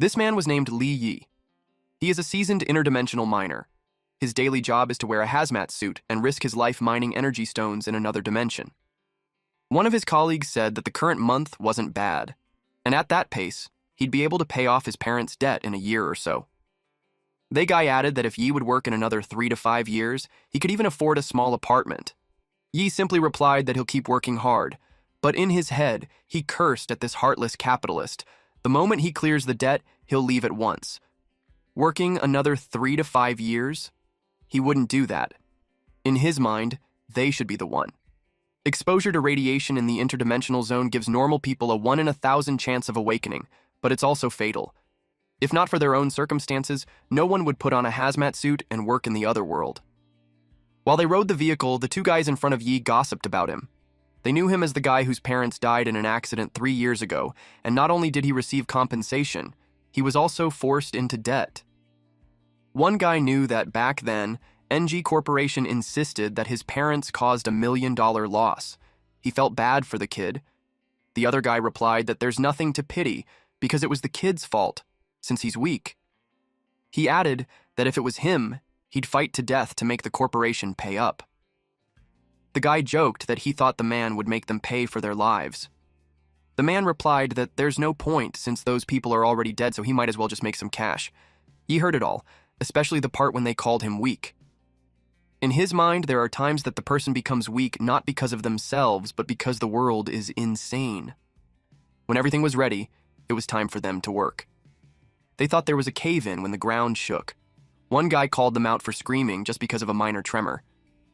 This man was named Li Yi. He is a seasoned interdimensional miner. His daily job is to wear a hazmat suit and risk his life mining energy stones in another dimension. One of his colleagues said that the current month wasn't bad, and at that pace, he'd be able to pay off his parents' debt in a year or so. They guy added that if Yi would work in another 3 to 5 years, he could even afford a small apartment. Yi simply replied that he'll keep working hard, but in his head, he cursed at this heartless capitalist. The moment he clears the debt, he'll leave at once. Working another 3 to 5 years? He wouldn't do that. In his mind, they should be the one. Exposure to radiation in the interdimensional zone gives normal people a 1 in 1,000 chance of awakening, but it's also fatal. If not for their own circumstances, no one would put on a hazmat suit and work in the other world. While they rode the vehicle, the two guys in front of Yi gossiped about him. They knew him as the guy whose parents died in an accident 3 years ago, and not only did he receive compensation, he was also forced into debt. One guy knew that back then, NG Corporation insisted that his parents caused $1 million loss. He felt bad for the kid. The other guy replied that there's nothing to pity because it was the kid's fault, since he's weak. He added that if it was him, he'd fight to death to make the corporation pay up. The guy joked that he thought the man would make them pay for their lives. The man replied that there's no point since those people are already dead, so he might as well just make some cash. He heard it all, especially the part when they called him weak. In his mind, there are times that the person becomes weak not because of themselves, but because the world is insane. When everything was ready, it was time for them to work. They thought there was a cave-in when the ground shook. One guy called them out for screaming just because of a minor tremor,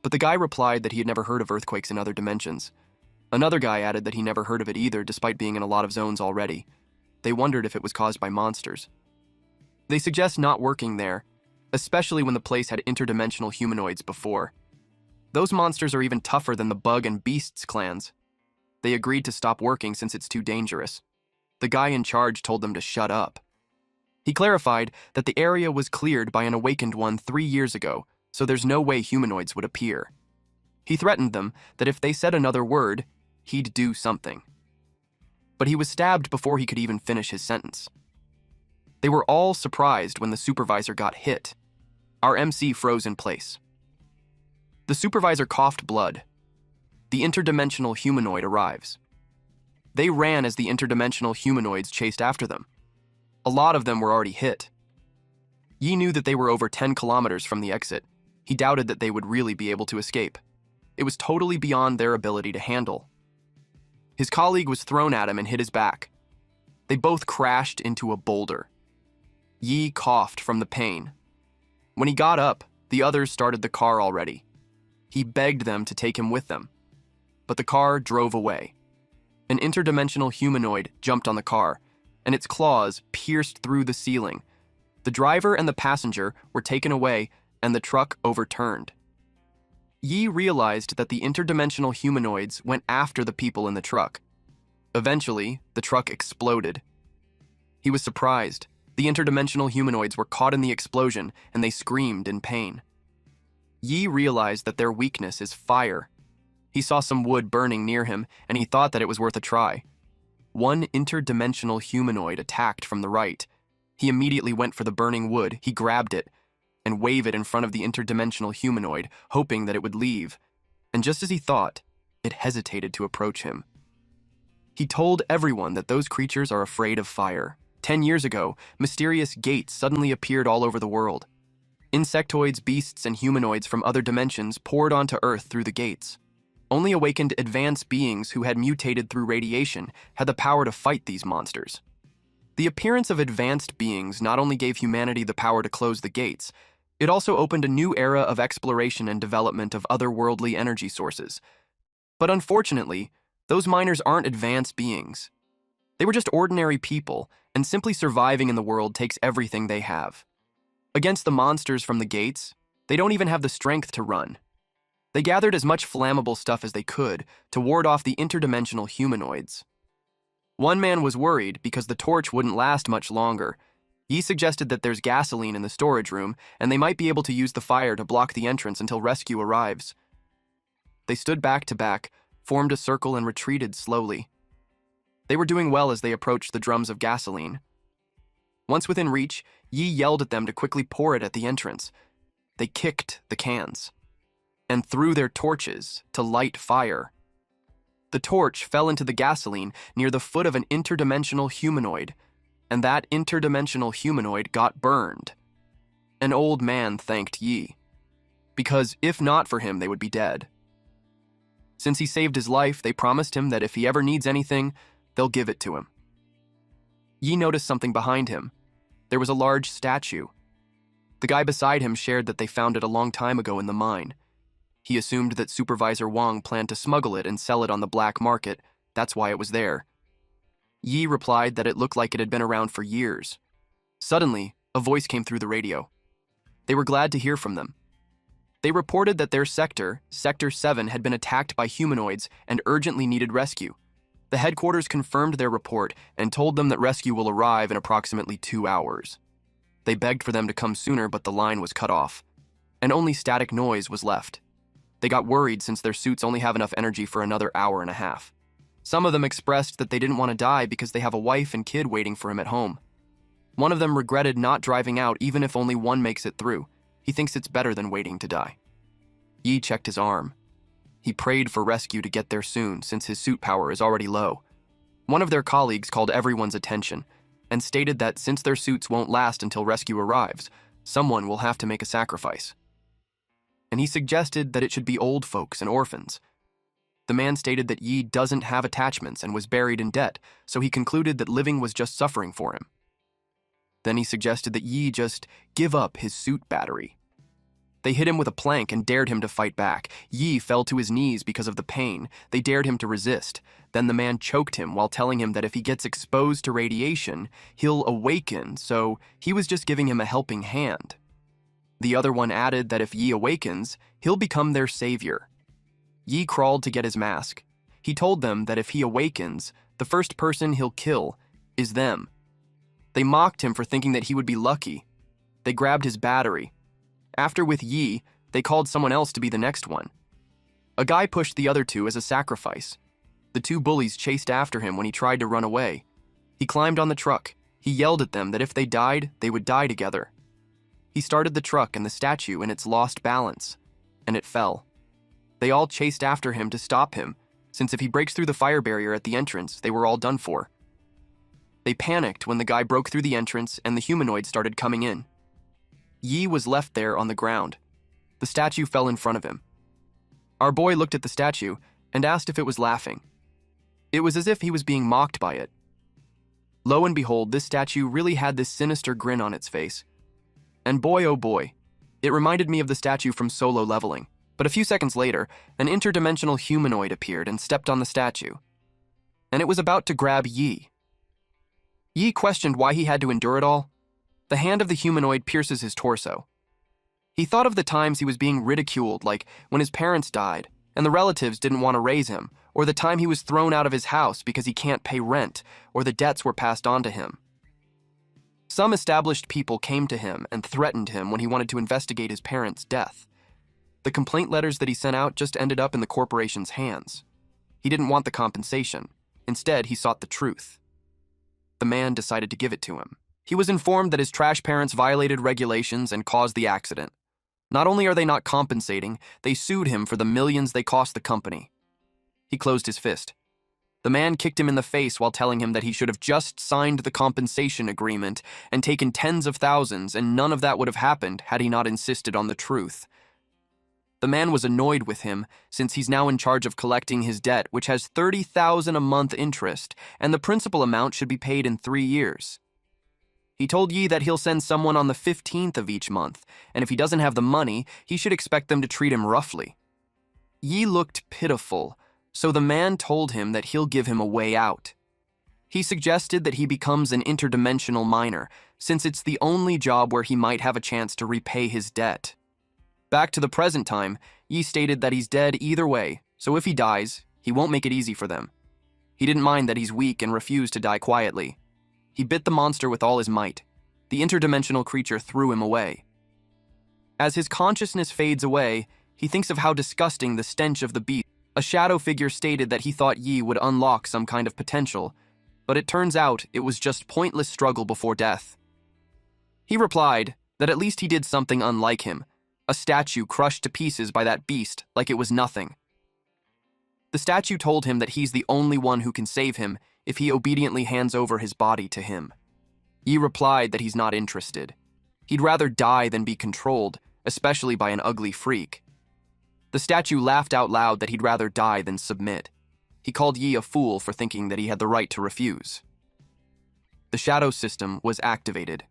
but the guy replied that he had never heard of earthquakes in other dimensions. Another guy added that he never heard of it either, despite being in a lot of zones already. They wondered if it was caused by monsters. They suggest not working there, especially when the place had interdimensional humanoids before. Those monsters are even tougher than the Bug and Beasts clans. They agreed to stop working since it's too dangerous. The guy in charge told them to shut up. He clarified that the area was cleared by an awakened one 3 years ago, so there's no way humanoids would appear. He threatened them that if they said another word, he'd do something. But he was stabbed before he could even finish his sentence. They were all surprised when the supervisor got hit. Our MC froze in place. The supervisor coughed blood. The interdimensional humanoid arrives. They ran as the interdimensional humanoids chased after them. A lot of them were already hit. Yi knew that they were over 10 kilometers from the exit. He doubted that they would really be able to escape. It was totally beyond their ability to handle. His colleague was thrown at him and hit his back. They both crashed into a boulder. Yi coughed from the pain. When he got up, the others started the car already. He begged them to take him with them, but the car drove away. An interdimensional humanoid jumped on the car, and its claws pierced through the ceiling. The driver and the passenger were taken away, and the truck overturned. Yi realized that the interdimensional humanoids went after the people in the truck. Eventually, the truck exploded. He was surprised. The interdimensional humanoids were caught in the explosion, and they screamed in pain. Yi realized that their weakness is fire. He saw some wood burning near him, and he thought that it was worth a try. One interdimensional humanoid attacked from the right. He immediately went for the burning wood. He grabbed it and waved it in front of the interdimensional humanoid, hoping that it would leave. And just as he thought, it hesitated to approach him. He told everyone that those creatures are afraid of fire. 10 years ago, mysterious gates suddenly appeared all over the world. Insectoids, beasts, and humanoids from other dimensions poured onto Earth through the gates. Only awakened advanced beings who had mutated through radiation had the power to fight these monsters. The appearance of advanced beings not only gave humanity the power to close the gates, it also opened a new era of exploration and development of otherworldly energy sources. But unfortunately, those miners aren't advanced beings. They were just ordinary people, and simply surviving in the world takes everything they have. Against the monsters from the gates, they don't even have the strength to run. They gathered as much flammable stuff as they could to ward off the interdimensional humanoids. One man was worried because the torch wouldn't last much longer. He suggested that there's gasoline in the storage room, and they might be able to use the fire to block the entrance until rescue arrives. They stood back to back, formed a circle, and retreated slowly. They were doing well as they approached the drums of gasoline. Once within reach, Yi yelled at them to quickly pour it at the entrance. They kicked the cans and threw their torches to light fire. The torch fell into the gasoline near the foot of an interdimensional humanoid, and that interdimensional humanoid got burned. An old man thanked Yi, because if not for him, they would be dead. Since he saved his life, they promised him that if he ever needs anything, they'll give it to him. Yi noticed something behind him. There was a large statue. The guy beside him shared that they found it a long time ago in the mine. He assumed that Supervisor Wang planned to smuggle it and sell it on the black market. That's why it was there. Yi replied that it looked like it had been around for years. Suddenly, a voice came through the radio. They were glad to hear from them. They reported that their sector, Sector 7, had been attacked by humanoids and urgently needed rescue. The headquarters confirmed their report and told them that rescue will arrive in approximately 2 hours. They begged for them to come sooner, but the line was cut off, and only static noise was left. They got worried since their suits only have enough energy for another hour and a half. Some of them expressed that they didn't want to die because they have a wife and kid waiting for him at home. One of them regretted not driving out even if only one makes it through. He thinks it's better than waiting to die. Yi checked his arm. He prayed for rescue to get there soon since his suit power is already low. One of their colleagues called everyone's attention and stated that since their suits won't last until rescue arrives, someone will have to make a sacrifice. And he suggested that it should be old folks and orphans. The man stated that Yi doesn't have attachments and was buried in debt, so he concluded that living was just suffering for him. Then he suggested that Yi just give up his suit battery. They hit him with a plank and dared him to fight back. Yi fell to his knees because of the pain. They dared him to resist. Then the man choked him while telling him that if he gets exposed to radiation, he'll awaken, so he was just giving him a helping hand. The other one added that if Yi awakens, he'll become their savior. Yi crawled to get his mask. He told them that if he awakens, the first person he'll kill is them. They mocked him for thinking that he would be lucky. They grabbed his battery. After with Yi, they called someone else to be the next one. A guy pushed the other two as a sacrifice. The two bullies chased after him when he tried to run away. He climbed on the truck. He yelled at them that if they died, they would die together. He started the truck and the statue and its lost balance, and it fell. They all chased after him to stop him, since if he breaks through the fire barrier at the entrance, they were all done for. They panicked when the guy broke through the entrance and the humanoid started coming in. Yi was left there on the ground. The statue fell in front of him. Our boy looked at the statue and asked if it was laughing. It was as if he was being mocked by it. Lo and behold, this statue really had this sinister grin on its face. And boy, oh boy, it reminded me of the statue from Solo Leveling. But a few seconds later, an interdimensional humanoid appeared and stepped on the statue. And it was about to grab Yi. Yi questioned why he had to endure it all. The hand of the humanoid pierces his torso. He thought of the times he was being ridiculed, like when his parents died and the relatives didn't want to raise him, or the time he was thrown out of his house because he can't pay rent, or the debts were passed on to him. Some established people came to him and threatened him when he wanted to investigate his parents' death. The complaint letters that he sent out just ended up in the corporation's hands. He didn't want the compensation. Instead, he sought the truth. The man decided to give it to him. He was informed that his trash parents violated regulations and caused the accident. Not only are they not compensating, they sued him for the millions they cost the company. He closed his fist. The man kicked him in the face while telling him that he should have just signed the compensation agreement and taken tens of thousands, and none of that would have happened had he not insisted on the truth. The man was annoyed with him since he's now in charge of collecting his debt, which has 30,000 a month interest, and the principal amount should be paid in 3 years. He told Yi that he'll send someone on the 15th of each month, and if he doesn't have the money, he should expect them to treat him roughly. Yi looked pitiful, so the man told him that he'll give him a way out. He suggested that he becomes an interdimensional miner, since it's the only job where he might have a chance to repay his debt. Back to the present time, Yi stated that he's dead either way, so if he dies, he won't make it easy for them. He didn't mind that he's weak and refused to die quietly. He bit the monster with all his might. The interdimensional creature threw him away. As his consciousness fades away, he thinks of how disgusting the stench of the beast. A shadow figure stated that he thought Yi would unlock some kind of potential, but it turns out it was just pointless struggle before death. He replied that at least he did something unlike him, a statue crushed to pieces by that beast like it was nothing. The statue told him that he's the only one who can save him if he obediently hands over his body to him. Yi replied that he's not interested. He'd rather die than be controlled, especially by an ugly freak. The statue laughed out loud that he'd rather die than submit. He called Yi a fool for thinking that he had the right to refuse. The shadow system was activated.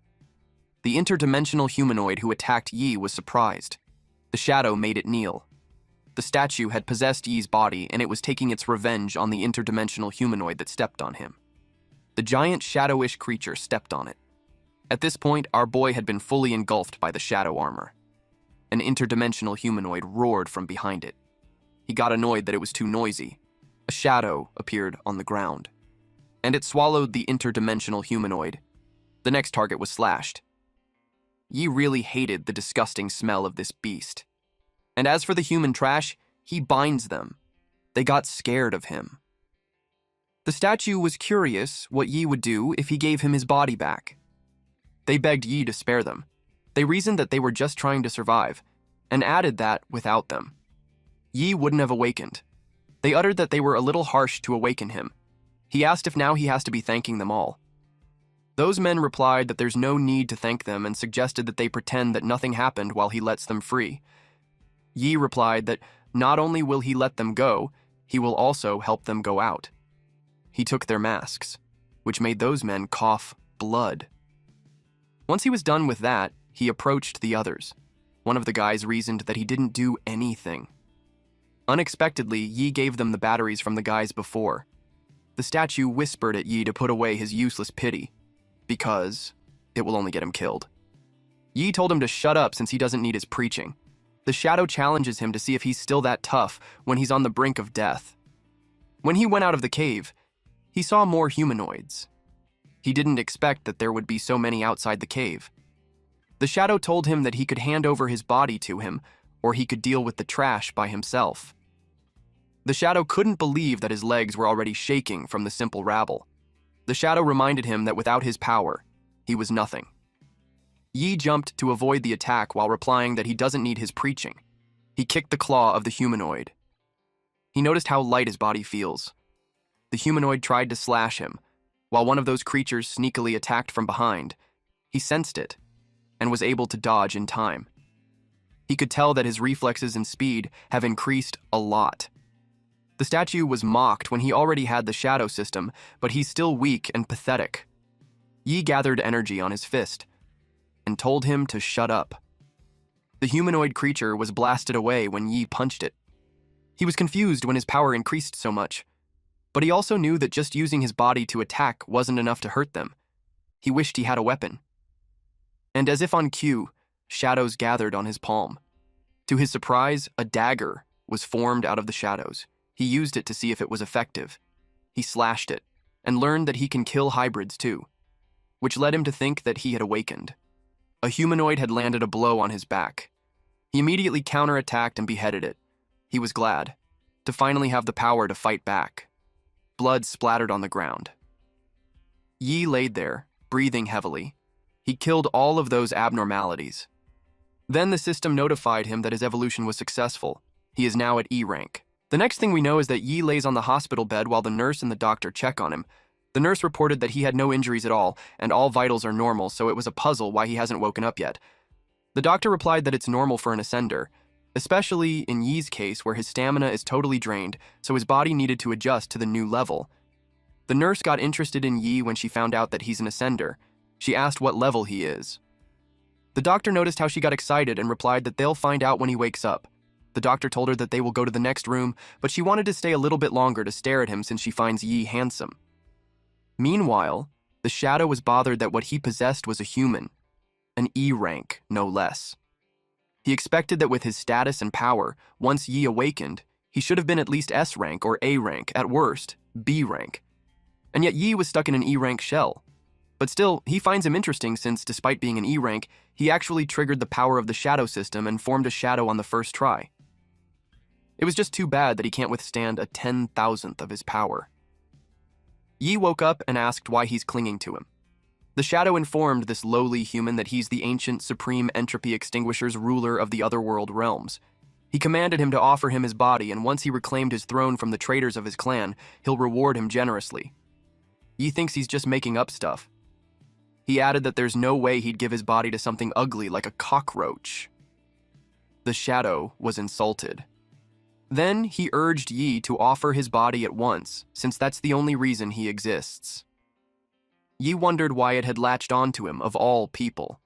The interdimensional humanoid who attacked Yi was surprised. The shadow made it kneel. The statue had possessed Yi's body, and it was taking its revenge on the interdimensional humanoid that stepped on him. The giant shadowish creature stepped on it. At this point, our boy had been fully engulfed by the shadow armor. An interdimensional humanoid roared from behind it. He got annoyed that it was too noisy. A shadow appeared on the ground, and it swallowed the interdimensional humanoid. The next target was slashed. Yi really hated the disgusting smell of this beast. And as for the human trash, he binds them. They got scared of him. The statue was curious what Yi would do if he gave him his body back. They begged Yi to spare them. They reasoned that they were just trying to survive, and added that without them, Yi wouldn't have awakened. They uttered that they were a little harsh to awaken him. He asked if now he has to be thanking them all. Those men replied that there's no need to thank them and suggested that they pretend that nothing happened while he lets them free. Yi replied that not only will he let them go, he will also help them go out. He took their masks, which made those men cough blood. Once he was done with that, he approached the others. One of the guys reasoned that he didn't do anything. Unexpectedly, Yi gave them the batteries from the guys before. The statue whispered at Yi to put away his useless pity, because it will only get him killed. Yi told him to shut up since he doesn't need his preaching. The shadow challenges him to see if he's still that tough when he's on the brink of death. When he went out of the cave, he saw more humanoids. He didn't expect that there would be so many outside the cave. The shadow told him that he could hand over his body to him, or he could deal with the trash by himself. The shadow couldn't believe that his legs were already shaking from the simple rabble. The shadow reminded him that without his power, he was nothing. Yi jumped to avoid the attack while replying that he doesn't need his preaching. He kicked the claw of the humanoid. He noticed how light his body feels. The humanoid tried to slash him, while one of those creatures sneakily attacked from behind. He sensed it, and was able to dodge in time. He could tell that his reflexes and speed have increased a lot. The statue was mocked when he already had the shadow system, but he's still weak and pathetic. Yi gathered energy on his fist and told him to shut up. The humanoid creature was blasted away when Yi punched it. He was confused when his power increased so much, but he also knew that just using his body to attack wasn't enough to hurt them. He wished he had a weapon. And as if on cue, shadows gathered on his palm. To his surprise, a dagger was formed out of the shadows. He used it to see if it was effective. He slashed it, and learned that he can kill hybrids too, which led him to think that he had awakened. A humanoid had landed a blow on his back. He immediately counterattacked and beheaded it. He was glad to finally have the power to fight back. Blood splattered on the ground. Yi laid there, breathing heavily. He killed all of those abnormalities. Then the system notified him that his evolution was successful. He is now at E rank. The next thing we know is that Yi lays on the hospital bed while the nurse and the doctor check on him. The nurse reported that he had no injuries at all, and all vitals are normal, so it was a puzzle why he hasn't woken up yet. The doctor replied that it's normal for an ascender, especially in Yi's case where his stamina is totally drained, so his body needed to adjust to the new level. The nurse got interested in Yi when she found out that he's an ascender. She asked what level he is. The doctor noticed how she got excited and replied that they'll find out when he wakes up. The doctor told her that they will go to the next room, but she wanted to stay a little bit longer to stare at him since she finds Yi handsome. Meanwhile, the shadow was bothered that what he possessed was a human, an E rank, no less. He expected that with his status and power, once Yi awakened, he should have been at least S rank or A rank, at worst, B rank. And yet Yi was stuck in an E rank shell. But still, he finds him interesting since, despite being an E rank, he actually triggered the power of the shadow system and formed a shadow on the first try. It was just too bad that he can't withstand a 10,000th of his power. Yi woke up and asked why he's clinging to him. The shadow informed this lowly human that he's the ancient supreme entropy extinguisher's ruler of the otherworld realms. He commanded him to offer him his body, and once he reclaimed his throne from the traitors of his clan, he'll reward him generously. Yi thinks he's just making up stuff. He added that there's no way he'd give his body to something ugly like a cockroach. The shadow was insulted. Then he urged Yi to offer his body at once, since that's the only reason he exists. Yi wondered why it had latched onto him, of all people.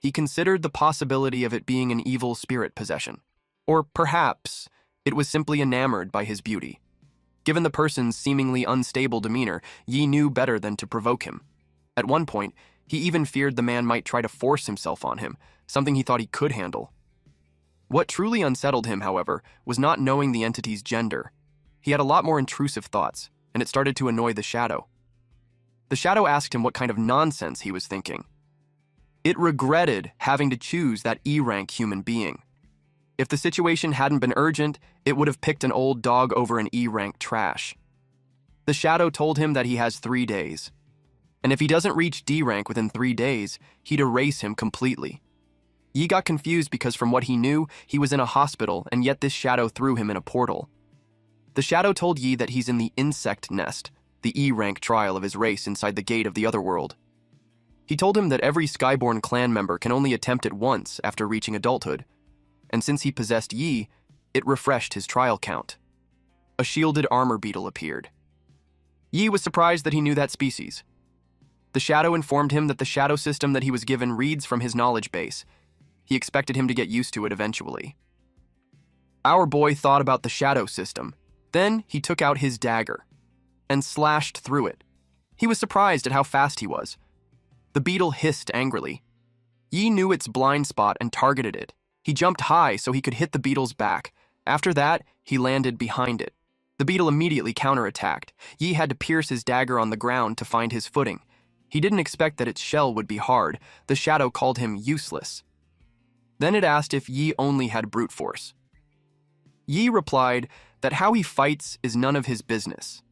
He considered the possibility of it being an evil spirit possession. Or perhaps it was simply enamored by his beauty. Given the person's seemingly unstable demeanor, Yi knew better than to provoke him. At one point, he even feared the man might try to force himself on him, something he thought he could handle. What truly unsettled him, however, was not knowing the entity's gender. He had a lot more intrusive thoughts, and it started to annoy the shadow. The shadow asked him what kind of nonsense he was thinking. It regretted having to choose that E-rank human being. If the situation hadn't been urgent, it would have picked an old dog over an E-rank trash. The shadow told him that he has 3 days. And if he doesn't reach D-rank within 3 days, he'd erase him completely. Yi got confused because from what he knew, he was in a hospital, and yet this shadow threw him in a portal. The shadow told Yi that he's in the insect nest, the E-rank trial of his race inside the gate of the otherworld. He told him that every Skyborn clan member can only attempt it once after reaching adulthood, and since he possessed Yi, it refreshed his trial count. A shielded armor beetle appeared. Yi was surprised that he knew that species. The shadow informed him that the shadow system that he was given reads from his knowledge base. He expected him to get used to it eventually. Our boy thought about the shadow system. Then he took out his dagger and slashed through it. He was surprised at how fast he was. The beetle hissed angrily. Yi knew its blind spot and targeted it. He jumped high so he could hit the beetle's back. After that, he landed behind it. The beetle immediately counterattacked. Yi had to pierce his dagger on the ground to find his footing. He didn't expect that its shell would be hard. The shadow called him useless. Then it asked if Yi only had brute force. Yi replied that how he fights is none of his business.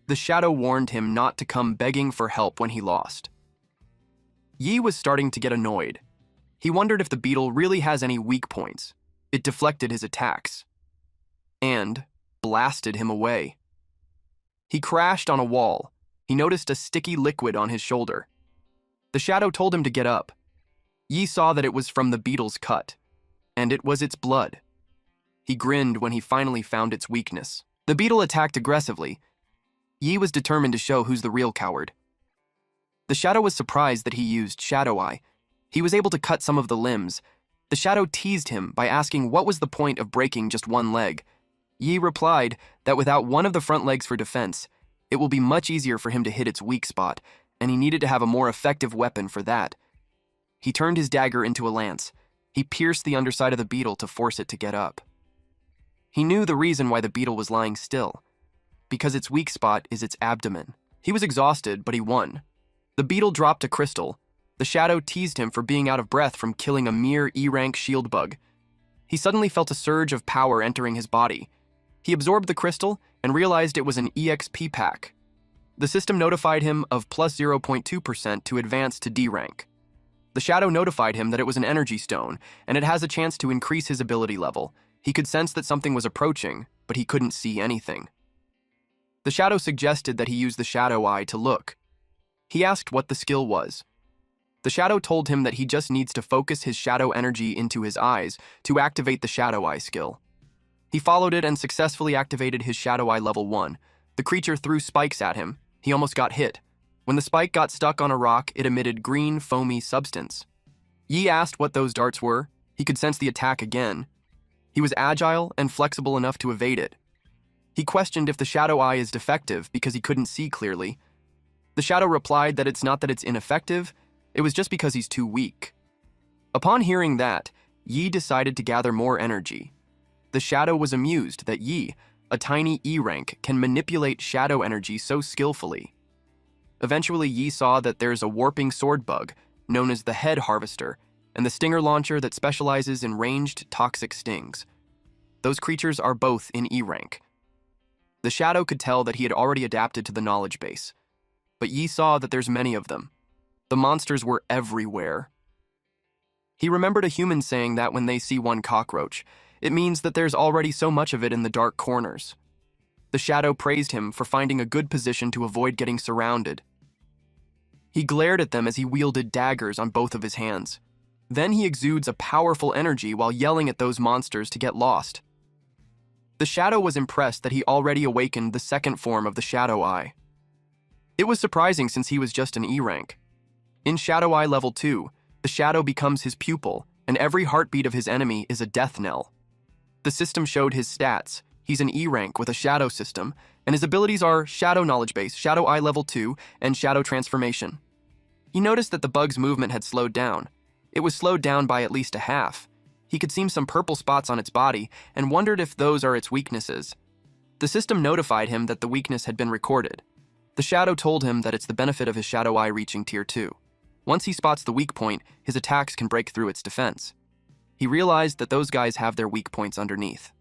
The shadow warned him not to come begging for help when he lost. Yi was starting to get annoyed. He wondered if the beetle really has any weak points. It deflected his attacks and blasted him away. He crashed on a wall. He noticed a sticky liquid on his shoulder. The shadow told him to get up. Yi saw that it was from the beetle's cut, and it was its blood. He grinned when he finally found its weakness. The beetle attacked aggressively. Yi was determined to show who's the real coward. The shadow was surprised that he used Shadow Eye. He was able to cut some of the limbs. The shadow teased him by asking what was the point of breaking just one leg. Yi replied that without one of the front legs for defense, it will be much easier for him to hit its weak spot, and he needed to have a more effective weapon for that. He turned his dagger into a lance. He pierced the underside of the beetle to force it to get up. He knew the reason why the beetle was lying still, because its weak spot is its abdomen. He was exhausted, but he won. The beetle dropped a crystal. The shadow teased him for being out of breath from killing a mere E-rank shield bug. He suddenly felt a surge of power entering his body. He absorbed the crystal and realized it was an EXP pack. The system notified him of plus 0.2% to advance to D rank. The shadow notified him that it was an energy stone, and it has a chance to increase his ability level. He could sense that something was approaching, but he couldn't see anything. The shadow suggested that he use the Shadow Eye to look. He asked what the skill was. The shadow told him that he just needs to focus his shadow energy into his eyes to activate the Shadow Eye skill. He followed it and successfully activated his Shadow Eye level 1. The creature threw spikes at him. He almost got hit. When the spike got stuck on a rock, it emitted green, foamy substance. Yi asked what those darts were. He could sense the attack again. He was agile and flexible enough to evade it. He questioned if the Shadow Eye is defective because he couldn't see clearly. The shadow replied that it's not that it's ineffective, it was just because he's too weak. Upon hearing that, Yi decided to gather more energy. The shadow was amused that Yi, a tiny E-rank, can manipulate shadow energy so skillfully. Eventually, Yi saw that there's a warping sword bug, known as the Head Harvester, and the stinger launcher that specializes in ranged toxic stings. Those creatures are both in E-rank. The shadow could tell that he had already adapted to the knowledge base, but Yi saw that there's many of them. The monsters were everywhere. He remembered a human saying that when they see one cockroach, it means that there's already so much of it in the dark corners. The shadow praised him for finding a good position to avoid getting surrounded. He glared at them as he wielded daggers on both of his hands. Then he exudes a powerful energy while yelling at those monsters to get lost. The shadow was impressed that he already awakened the second form of the Shadow Eye. It was surprising since he was just an E rank. In Shadow Eye level 2, the shadow becomes his pupil, and every heartbeat of his enemy is a death knell. The system showed his stats. He's an E rank with a shadow system, and his abilities are Shadow Knowledge Base, Shadow Eye level 2, and Shadow Transformation. He noticed that the bug's movement had slowed down. It was slowed down by at least a half. He could see some purple spots on its body and wondered if those are its weaknesses. The system notified him that the weakness had been recorded. The shadow told him that it's the benefit of his Shadow Eye reaching Tier 2. Once he spots the weak point, his attacks can break through its defense. He realized that those guys have their weak points underneath.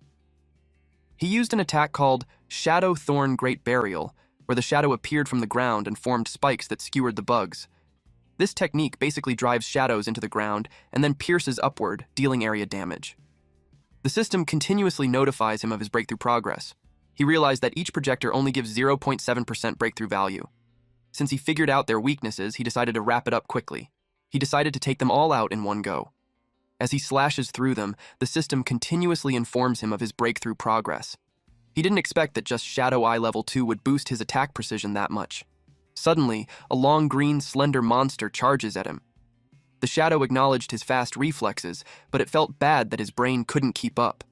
He used an attack called Shadow Thorn Great Burial, where the shadow appeared from the ground and formed spikes that skewered the bugs. This technique basically drives shadows into the ground and then pierces upward, dealing area damage. The system continuously notifies him of his breakthrough progress. He realized that each projector only gives 0.7% breakthrough value. Since he figured out their weaknesses, he decided to wrap it up quickly. He decided to take them all out in one go. As he slashes through them, the system continuously informs him of his breakthrough progress. He didn't expect that just Shadow Eye level 2 would boost his attack precision that much. Suddenly, a long green, slender monster charges at him. The shadow acknowledged his fast reflexes, but it felt bad that his brain couldn't keep up.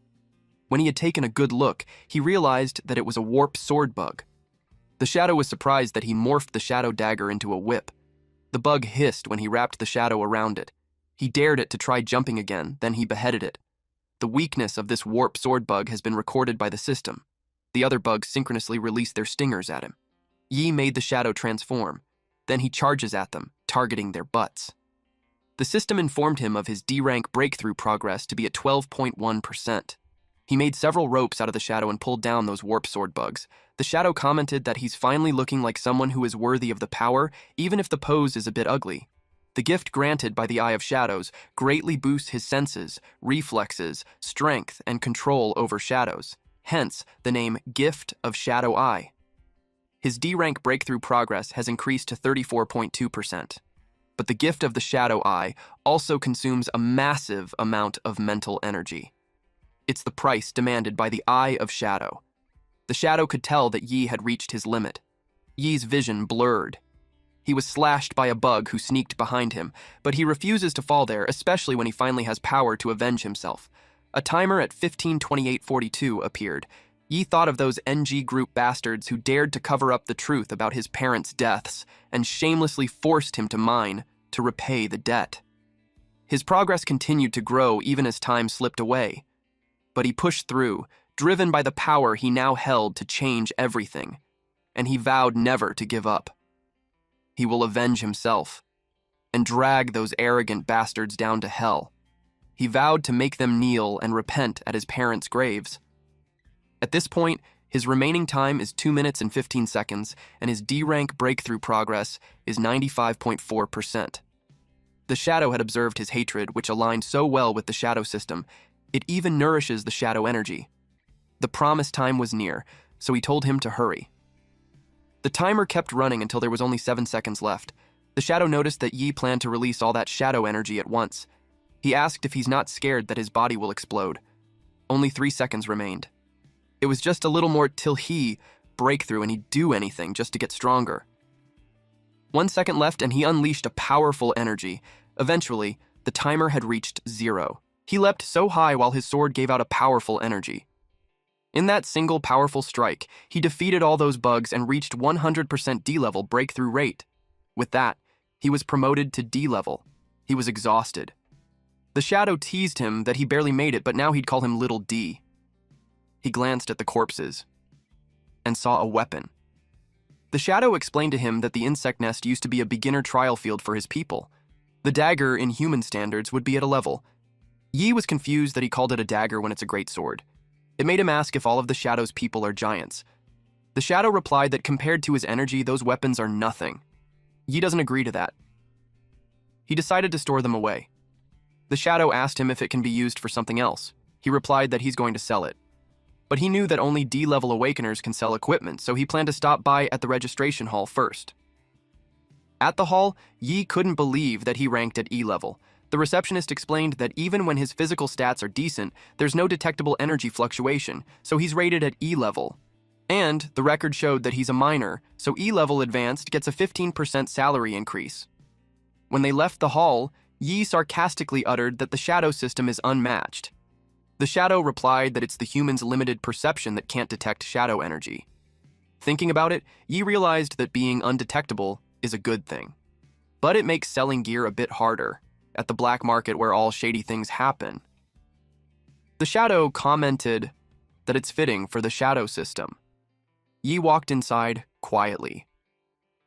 When he had taken a good look, he realized that it was a warp sword bug. The shadow was surprised that he morphed the shadow dagger into a whip. The bug hissed when he wrapped the shadow around it. He dared it to try jumping again, then he beheaded it. The weakness of this warp sword bug has been recorded by the system. The other bugs synchronously release their stingers at him. Yi made the shadow transform. Then he charges at them, targeting their butts. The system informed him of his D-rank breakthrough progress to be at 12.1%. He made several ropes out of the shadow and pulled down those warp sword bugs. The shadow commented that he's finally looking like someone who is worthy of the power, even if the pose is a bit ugly. The gift granted by the Eye of Shadows greatly boosts his senses, reflexes, strength, and control over shadows. Hence, the name Gift of Shadow Eye. His D-rank breakthrough progress has increased to 34.2%. But the gift of the Shadow Eye also consumes a massive amount of mental energy. It's the price demanded by the Eye of Shadow. The shadow could tell that Yi had reached his limit. Yi's vision blurred. He was slashed by a bug who sneaked behind him, but he refuses to fall there, especially when he finally has power to avenge himself. A timer at 15:28:42 appeared. Yi thought of those NG group bastards who dared to cover up the truth about his parents' deaths and shamelessly forced him to mine to repay the debt. His progress continued to grow even as time slipped away. But he pushed through, driven by the power he now held to change everything, and he vowed never to give up. He will avenge himself and drag those arrogant bastards down to hell. He vowed to make them kneel and repent at his parents' graves. At this point, his remaining time is 2 minutes and 15 seconds, and his D-rank breakthrough progress is 95.4%. The shadow had observed his hatred, which aligned so well with the shadow system. It even nourishes the shadow energy. The promised time was near, so he told him to hurry. The timer kept running until there was only 7 seconds left. The shadow noticed that Yi planned to release all that shadow energy at once. He asked if he's not scared that his body will explode. Only 3 seconds remained. It was just a little more till he break through and he'd do anything just to get stronger. 1 second left and he unleashed a powerful energy. Eventually, the timer had reached 0. He leapt so high while his sword gave out a powerful energy. In that single powerful strike, he defeated all those bugs and reached 100% D-level breakthrough rate. With that, he was promoted to D-level. He was exhausted. The shadow teased him that he barely made it, but now he'd call him Little D. He glanced at the corpses and saw a weapon. The shadow explained to him that the insect nest used to be a beginner trial field for his people. The dagger, in human standards, would be at a level. Yi was confused that he called it a dagger when it's a great sword. It made him ask if all of the shadow's people are giants. The shadow replied that compared to his energy, those weapons are nothing. Yi doesn't agree to that. He decided to store them away. The shadow asked him if it can be used for something else. He replied that he's going to sell it. But he knew that only D-level awakeners can sell equipment, so he planned to stop by at the registration hall first. At the hall, Yi couldn't believe that he ranked at E-level. The receptionist explained that even when his physical stats are decent, there's no detectable energy fluctuation, so he's rated at E-level. And the record showed that he's a minor, so E-level advanced gets a 15% salary increase. When they left the hall, Yi sarcastically uttered that the shadow system is unmatched. The shadow replied that it's the human's limited perception that can't detect shadow energy. Thinking about it, Yi realized that being undetectable is a good thing. But it makes selling gear a bit harder, at the black market where all shady things happen. The shadow commented that it's fitting for the shadow system. Yi walked inside quietly.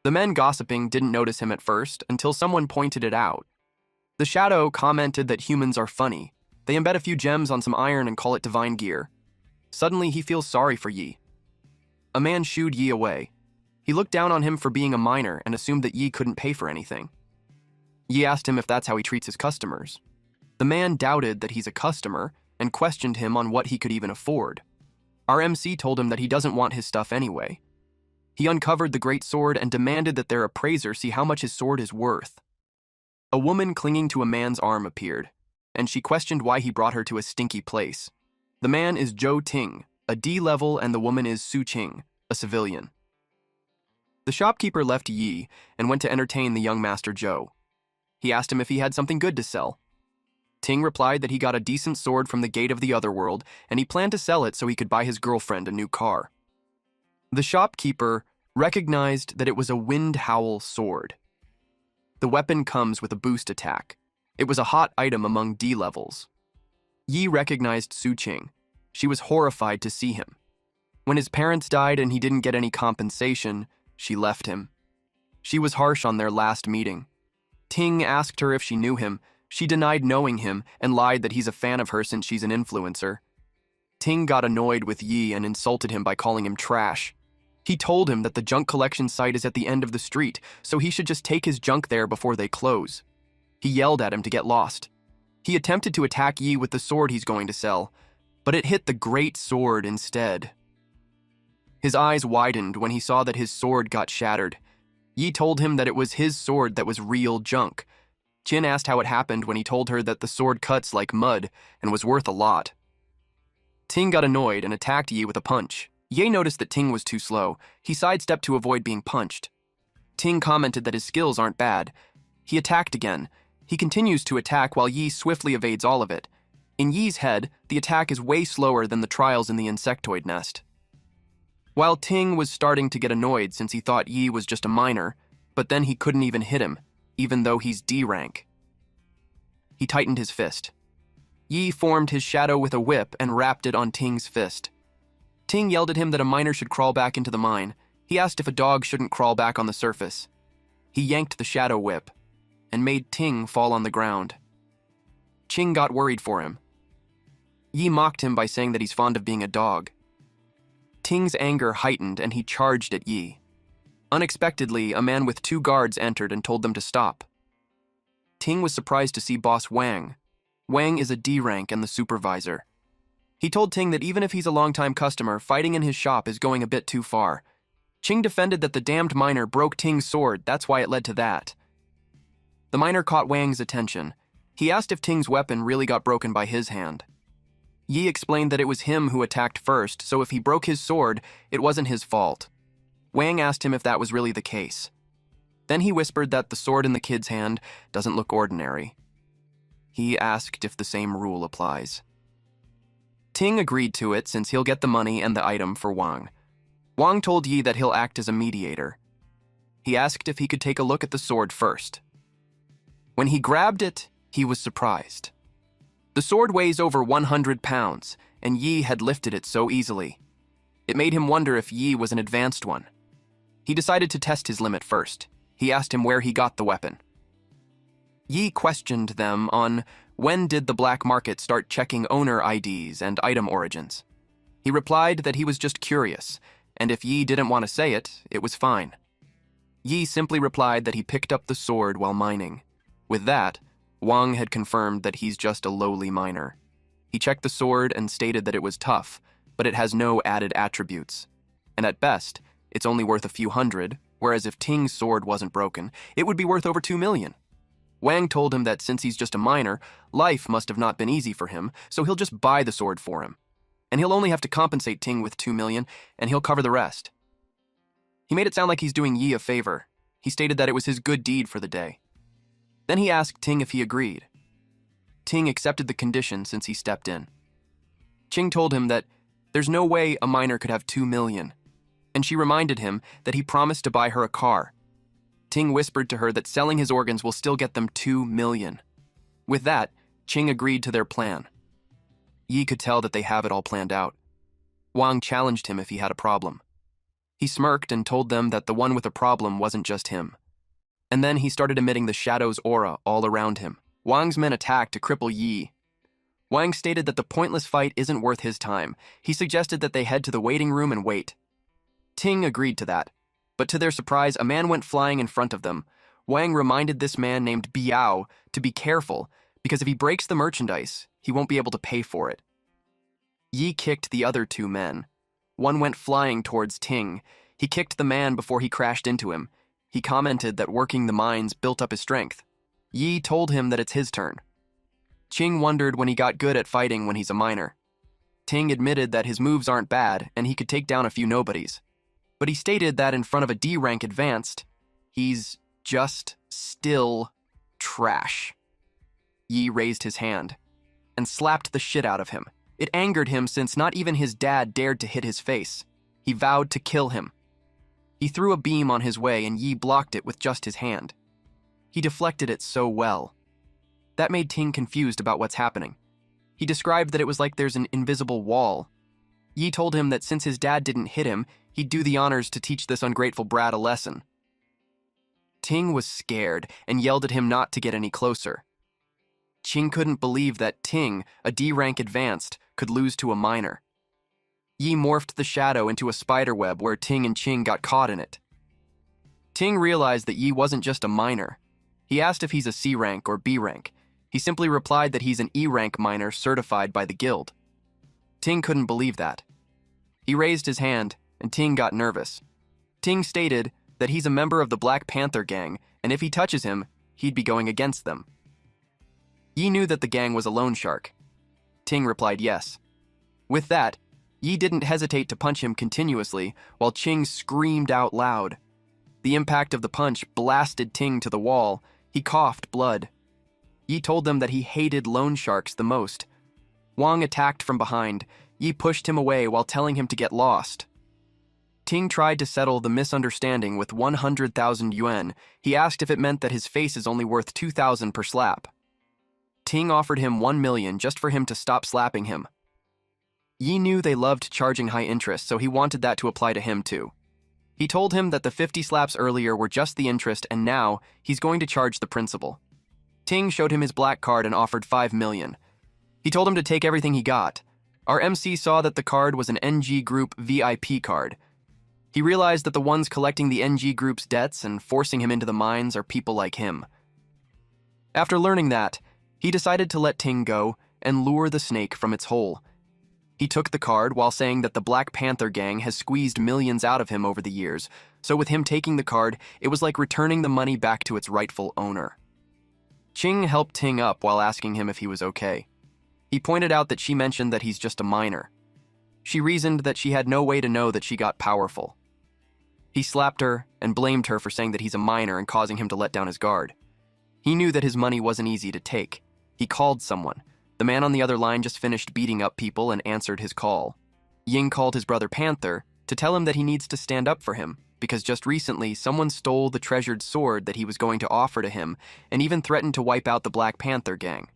The men gossiping didn't notice him at first until someone pointed it out. The shadow commented that humans are funny. They embed a few gems on some iron and call it divine gear. Suddenly, he feels sorry for Yi. A man shooed Yi away. He looked down on him for being a minor and assumed that Yi couldn't pay for anything. Yi asked him if that's how he treats his customers. The man doubted that he's a customer and questioned him on what he could even afford. Our MC told him that he doesn't want his stuff anyway. He uncovered the great sword and demanded that their appraiser see how much his sword is worth. A woman clinging to a man's arm appeared, and she questioned why he brought her to a stinky place. The man is Zhou Ting, a D-level, and the woman is Su Qing, a civilian. The shopkeeper left Yi and went to entertain the young Master Zhou. He asked him if he had something good to sell. Ting replied that he got a decent sword from the gate of the otherworld, and he planned to sell it so he could buy his girlfriend a new car. The shopkeeper recognized that it was a wind howl sword. The weapon comes with a boost attack. It was a hot item among D-levels. Yi recognized Su Qing. She was horrified to see him. When his parents died and he didn't get any compensation, she left him. She was harsh on their last meeting. Ting asked her if she knew him. She denied knowing him and lied that he's a fan of her since she's an influencer. Ting got annoyed with Yi and insulted him by calling him trash. He told him that the junk collection site is at the end of the street, so he should just take his junk there before they close. He yelled at him to get lost. He attempted to attack Yi with the sword he's going to sell, but it hit the great sword instead. His eyes widened when he saw that his sword got shattered. Yi told him that it was his sword that was real junk. Qin asked how it happened when he told her that the sword cuts like mud and was worth a lot. Ting got annoyed and attacked Yi with a punch. Ye noticed that Ting was too slow. He sidestepped to avoid being punched. Ting commented that his skills aren't bad. He attacked again. He continues to attack while Yi swiftly evades all of it. In Yi's head, the attack is way slower than the trials in the insectoid nest. While Ting was starting to get annoyed since he thought Yi was just a minor, but then he couldn't even hit him, even though he's D rank. He tightened his fist. Yi formed his shadow with a whip and wrapped it on Ting's fist. Ting yelled at him that a miner should crawl back into the mine. He asked if a dog shouldn't crawl back on the surface. He yanked the shadow whip and made Ting fall on the ground. Qing got worried for him. Yi mocked him by saying that he's fond of being a dog. Ting's anger heightened and he charged at Yi. Unexpectedly, a man with 2 guards entered and told them to stop. Ting was surprised to see Boss Wang. Wang is a D rank and the supervisor. He told Ting that even if he's a longtime customer, fighting in his shop is going a bit too far. Qing defended that the damned miner broke Ting's sword, that's why it led to that. The miner caught Wang's attention. He asked if Ting's weapon really got broken by his hand. Yi explained that it was him who attacked first, so if he broke his sword, it wasn't his fault. Wang asked him if that was really the case. Then he whispered that the sword in the kid's hand doesn't look ordinary. He asked if the same rule applies. Ting agreed to it since he'll get the money and the item for Wang. Wang told Yi that he'll act as a mediator. He asked if he could take a look at the sword first. When he grabbed it, he was surprised. The sword weighs over 100 pounds, and Yi had lifted it so easily. It made him wonder if Yi was an advanced one. He decided to test his limit first. He asked him where he got the weapon. Yi questioned them on when did the black market start checking owner IDs and item origins. He replied that he was just curious, and if Yi didn't want to say it, it was fine. Yi simply replied that he picked up the sword while mining. With that, Wang had confirmed that he's just a lowly miner. He checked the sword and stated that it was tough, but it has no added attributes. And at best, it's only worth a few hundred, whereas if Ting's sword wasn't broken, it would be worth over 2 million. Wang told him that since he's just a miner, life must have not been easy for him, so he'll just buy the sword for him. And he'll only have to compensate Ting with 2 million, and he'll cover the rest. He made it sound like he's doing Yi a favor. He stated that it was his good deed for the day. Then he asked Ting if he agreed. Ting accepted the condition since he stepped in. Ching told him that there's no way a miner could have 2 million, and she reminded him that he promised to buy her a car. Ting whispered to her that selling his organs will still get them 2 million. With that, Ching agreed to their plan. Yi could tell that they have it all planned out. Wang challenged him if he had a problem. He smirked and told them that the one with a problem wasn't just him. And then he started emitting the shadow's aura all around him. Wang's men attacked to cripple Yi. Wang stated that the pointless fight isn't worth his time. He suggested that they head to the waiting room and wait. Ting agreed to that, but to their surprise, a man went flying in front of them. Wang reminded this man named Biao to be careful, because if he breaks the merchandise, he won't be able to pay for it. Yi kicked the other 2 men. One went flying towards Ting. He kicked the man before he crashed into him. He commented that working the mines built up his strength. Yi told him that it's his turn. Ching wondered when he got good at fighting when he's a miner. Ting admitted that his moves aren't bad and he could take down a few nobodies. But he stated that in front of a D-rank advanced, he's just still trash. Yi raised his hand and slapped the shit out of him. It angered him since not even his dad dared to hit his face. He vowed to kill him. He threw a beam on his way and Yi blocked it with just his hand. He deflected it so well. That made Ting confused about what's happening. He described that it was like there's an invisible wall. Yi told him that since his dad didn't hit him, he'd do the honors to teach this ungrateful brat a lesson. Ting was scared and yelled at him not to get any closer. Ching couldn't believe that Ting, a D-rank advanced, could lose to a miner. Yi morphed the shadow into a spiderweb where Ting and Ching got caught in it. Ting realized that Yi wasn't just a miner. He asked if he's a C rank or B rank. He simply replied that he's an E rank miner certified by the guild. Ting couldn't believe that. He raised his hand, and Ting got nervous. Ting stated that he's a member of the Black Panther gang, and if he touches him, he'd be going against them. Yi knew that the gang was a loan shark. Ting replied yes. With that, Yi didn't hesitate to punch him continuously, while Ching screamed out loud. The impact of the punch blasted Ting to the wall. He coughed blood. Yi told them that he hated loan sharks the most. Wang attacked from behind. Yi pushed him away while telling him to get lost. Ting tried to settle the misunderstanding with 100,000 yuan. He asked if it meant that his face is only worth 2,000 per slap. Ting offered him 1 million just for him to stop slapping him. Yi knew they loved charging high interest, so he wanted that to apply to him too. He told him that the 50 slaps earlier were just the interest and now he's going to charge the principal. Ting showed him his black card and offered 5 million. He told him to take everything he got. Our MC saw that the card was an NG Group VIP card. He realized that the ones collecting the NG Group's debts and forcing him into the mines are people like him. After learning that, he decided to let Ting go and lure the snake from its hole. He took the card while saying that the Black Panther gang has squeezed millions out of him over the years, so with him taking the card, it was like returning the money back to its rightful owner. Ching helped Ting up while asking him if he was okay. He pointed out that she mentioned that he's just a miner. She reasoned that she had no way to know that she got powerful. He slapped her and blamed her for saying that he's a miner and causing him to let down his guard. He knew that his money wasn't easy to take. He called someone. The man on the other line just finished beating up people and answered his call. Ying called his brother Panther to tell him that he needs to stand up for him, because just recently someone stole the treasured sword that he was going to offer to him and even threatened to wipe out the Black Panther gang.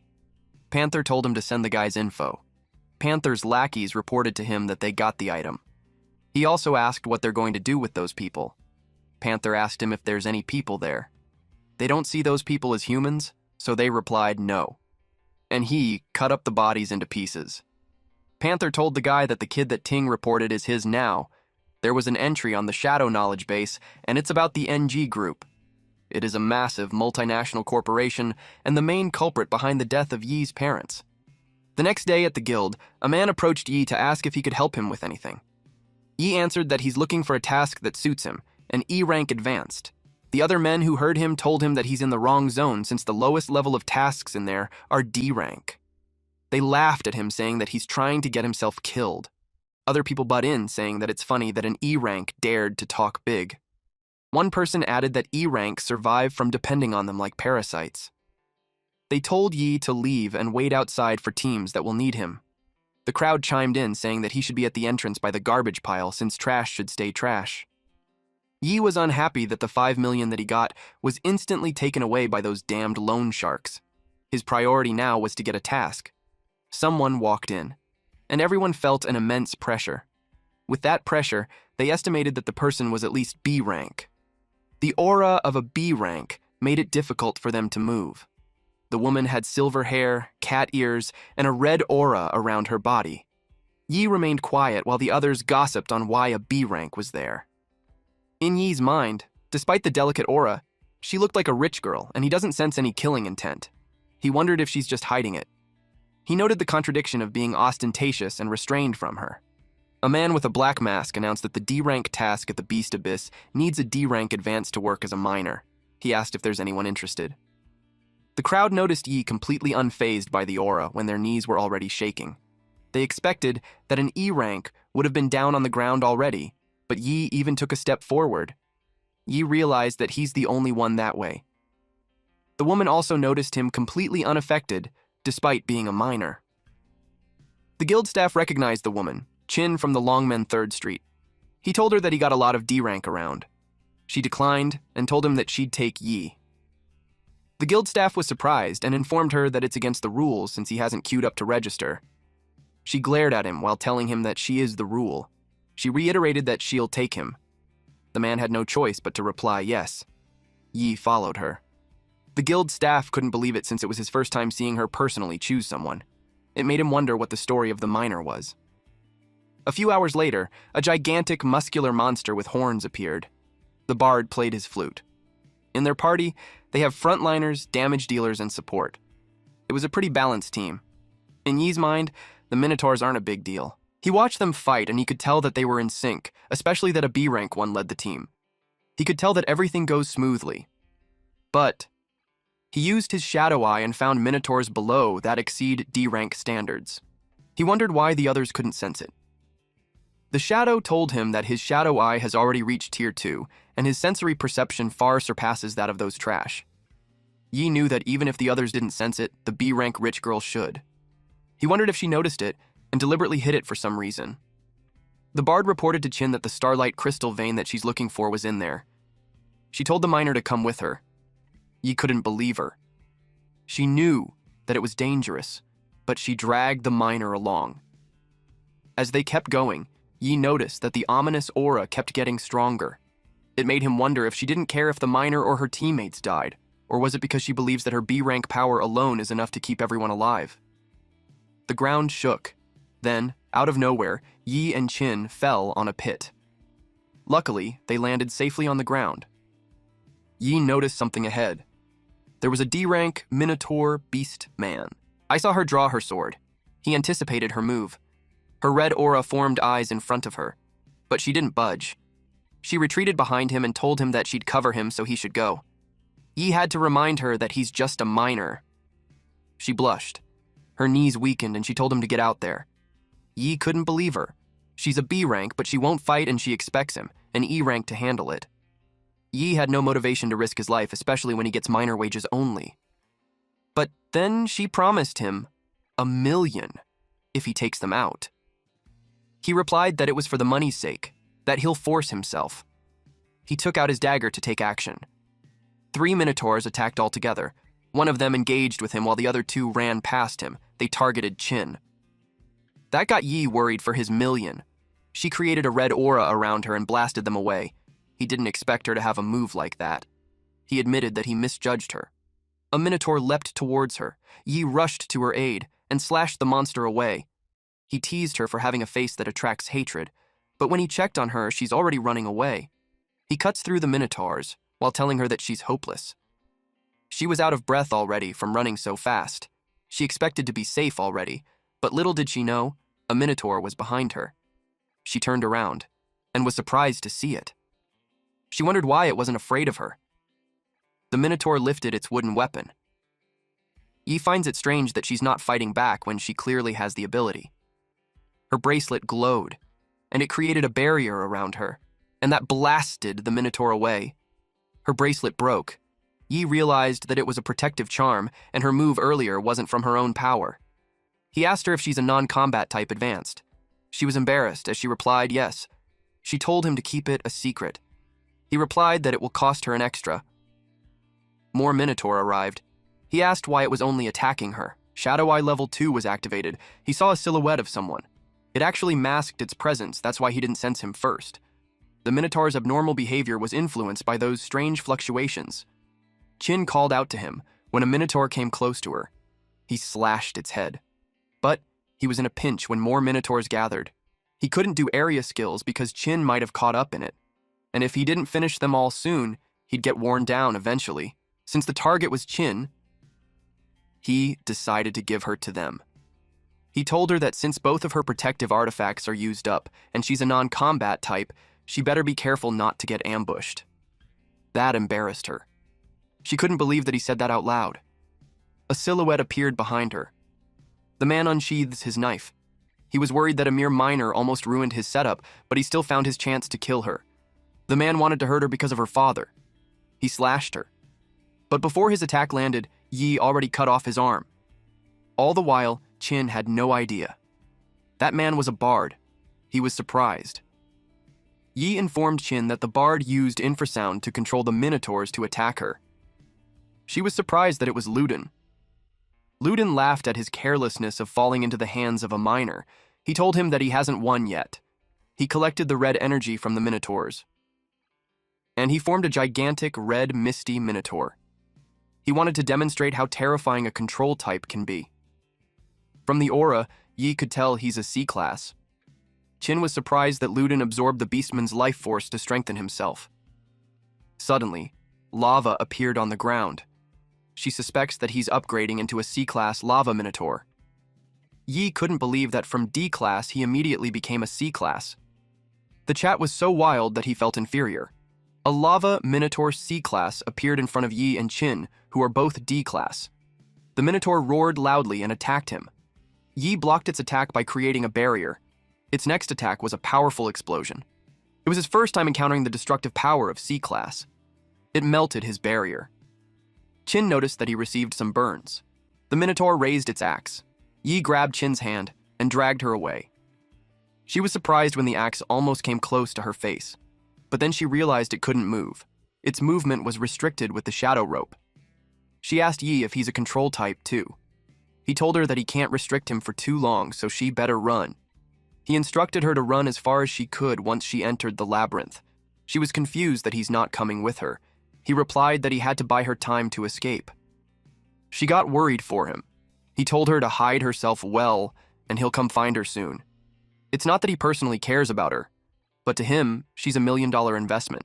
Panther told him to send the guy's info. Panther's lackeys reported to him that they got the item. He also asked what they're going to do with those people. Panther asked him if there's any people there. They don't see those people as humans, so they replied no. And he cut up the bodies into pieces. Panther told the guy that the kid that Ting reported is his now. There was an entry on the Shadow Knowledge base, and it's about the NG Group. It is a massive multinational corporation and the main culprit behind the death of Yi's parents. The next day at the guild, a man approached Yi to ask if he could help him with anything. Yi answered that he's looking for a task that suits him, an E rank advanced. The other men who heard him told him that he's in the wrong zone since the lowest level of tasks in there are D rank. They laughed at him, saying that he's trying to get himself killed. Other people butt in, saying that it's funny that an E rank dared to talk big. One person added that E ranks survive from depending on them like parasites. They told Yi to leave and wait outside for teams that will need him. The crowd chimed in, saying that he should be at the entrance by the garbage pile since trash should stay trash. Yi was unhappy that the 5 million that he got was instantly taken away by those damned loan sharks. His priority now was to get a task. Someone walked in, and everyone felt an immense pressure. With that pressure, they estimated that the person was at least B rank. The aura of a B rank made it difficult for them to move. The woman had silver hair, cat ears, and a red aura around her body. Yi remained quiet while the others gossiped on why a B rank was there. In Yi's mind, despite the delicate aura, she looked like a rich girl, and he doesn't sense any killing intent. He wondered if she's just hiding it. He noted the contradiction of being ostentatious and restrained from her. A man with a black mask announced that the D-rank task at the Beast Abyss needs a D-rank advance to work as a miner. He asked if there's anyone interested. The crowd noticed Yi completely unfazed by the aura when their knees were already shaking. They expected that an E rank would have been down on the ground already, but Yi even took a step forward. Yi realized that he's the only one that way. The woman also noticed him completely unaffected, despite being a miner. The guild staff recognized the woman, Chin from the Longmen 3rd Street. He told her that he got a lot of D rank around. She declined and told him that she'd take Yi. The guild staff was surprised and informed her that it's against the rules since he hasn't queued up to register. She glared at him while telling him that she is the rule. She reiterated that she'll take him. The man had no choice but to reply yes. Yi followed her. The guild staff couldn't believe it since it was his first time seeing her personally choose someone. It made him wonder what the story of the miner was. A few hours later, a gigantic, muscular monster with horns appeared. The bard played his flute. In their party, they have frontliners, damage dealers, and support. It was a pretty balanced team. In Yi's mind, the Minotaurs aren't a big deal. He watched them fight and he could tell that they were in sync, especially that a B-rank one led the team. He could tell that everything goes smoothly. But he used his shadow eye and found Minotaurs below that exceed D-rank standards. He wondered why the others couldn't sense it. The shadow told him that his shadow eye has already reached tier 2, and his sensory perception far surpasses that of those trash. Yi knew that even if the others didn't sense it, the B-rank rich girl should. He wondered if she noticed it, and deliberately hid it for some reason. The bard reported to Chin that the starlight crystal vein that she's looking for was in there. She told the miner to come with her. Yi couldn't believe her. She knew that it was dangerous, but she dragged the miner along. As they kept going, Yi noticed that the ominous aura kept getting stronger. It made him wonder if she didn't care if the miner or her teammates died, or was it because she believes that her B-rank power alone is enough to keep everyone alive? The ground shook. Then, out of nowhere, Yi and Chin fell on a pit. Luckily, they landed safely on the ground. Yi noticed something ahead. There was a D-rank Minotaur beast man. I saw her draw her sword. He anticipated her move. Her red aura formed eyes in front of her, but she didn't budge. She retreated behind him and told him that she'd cover him so he should go. Yi had to remind her that he's just a miner. She blushed. Her knees weakened and she told him to get out there. Yi couldn't believe her. She's a B rank, but she won't fight and she expects him, an E rank, to handle it. Yi had no motivation to risk his life, especially when he gets miner wages only. But then she promised him $1 million if he takes them out. He replied that it was for the money's sake, that he'll force himself. He took out his dagger to take action. 3 Minotaurs attacked altogether. One of them engaged with him while the other 2 ran past him. They targeted Chin. That got Yi worried for his $1 million. She created a red aura around her and blasted them away. He didn't expect her to have a move like that. He admitted that he misjudged her. A Minotaur leapt towards her. Yi rushed to her aid and slashed the monster away. He teased her for having a face that attracts hatred, but when he checked on her, she's already running away. He cuts through the Minotaurs, while telling her that she's hopeless. She was out of breath already from running so fast. She expected to be safe already, but little did she know, a minotaur was behind her. She turned around and was surprised to see it. She wondered why it wasn't afraid of her. The minotaur lifted its wooden weapon. Yi finds it strange that she's not fighting back when she clearly has the ability. Her bracelet glowed, and it created a barrier around her, and that blasted the minotaur away. Her bracelet broke. Yi realized that it was a protective charm, and her move earlier wasn't from her own power. He asked her if she's a non-combat type advanced. She was embarrassed as she replied yes. She told him to keep it a secret. He replied that it will cost her an extra. More minotaur arrived. He asked why it was only attacking her. Shadow Eye level 2 was activated. He saw a silhouette of someone. It actually masked its presence, that's why he didn't sense him first. The minotaur's abnormal behavior was influenced by those strange fluctuations. Chin called out to him when a minotaur came close to her. He slashed its head. But he was in a pinch when more minotaurs gathered. He couldn't do area skills because Chin might have caught up in it. And if he didn't finish them all soon, he'd get worn down eventually. Since the target was Chin, he decided to give her to them. He told her that since both of her protective artifacts are used up and she's a non-combat type, she better be careful not to get ambushed. That embarrassed her. She couldn't believe that he said that out loud. A silhouette appeared behind her. The man unsheathes his knife. He was worried that a mere minor almost ruined his setup, but he still found his chance to kill her. The man wanted to hurt her because of her father. He slashed her. But before his attack landed, Yi already cut off his arm. All the while, Chin had no idea. That man was a bard. He was surprised. Yi informed Chin that the bard used infrasound to control the minotaurs to attack her. She was surprised that it was Luden. Luden laughed at his carelessness of falling into the hands of a minor. He told him that he hasn't won yet. He collected the red energy from the minotaurs. And he formed a gigantic red misty minotaur. He wanted to demonstrate how terrifying a control type can be. From the aura, Yi could tell he's a C-class. Chin was surprised that Luden absorbed the beastman's life force to strengthen himself. Suddenly, lava appeared on the ground. She suspects that he's upgrading into a C-class lava minotaur. Yi couldn't believe that from D-class he immediately became a C-class. The chat was so wild that he felt inferior. A lava minotaur C-class appeared in front of Yi and Chin, who are both D-class. The minotaur roared loudly and attacked him. Yi blocked its attack by creating a barrier. Its next attack was a powerful explosion. It was his first time encountering the destructive power of C-class. It melted his barrier. Chin noticed that he received some burns. The minotaur raised its axe. Yi grabbed Chin's hand and dragged her away. She was surprised when the axe almost came close to her face, but then she realized it couldn't move. Its movement was restricted with the shadow rope. She asked Yi if he's a control type too. He told her that he can't restrict him for too long, so she better run. He instructed her to run as far as she could once she entered the labyrinth. She was confused that he's not coming with her. He replied that he had to buy her time to escape. She got worried for him. He told her to hide herself well, and he'll come find her soon. It's not that he personally cares about her, but to him, she's $1 million investment.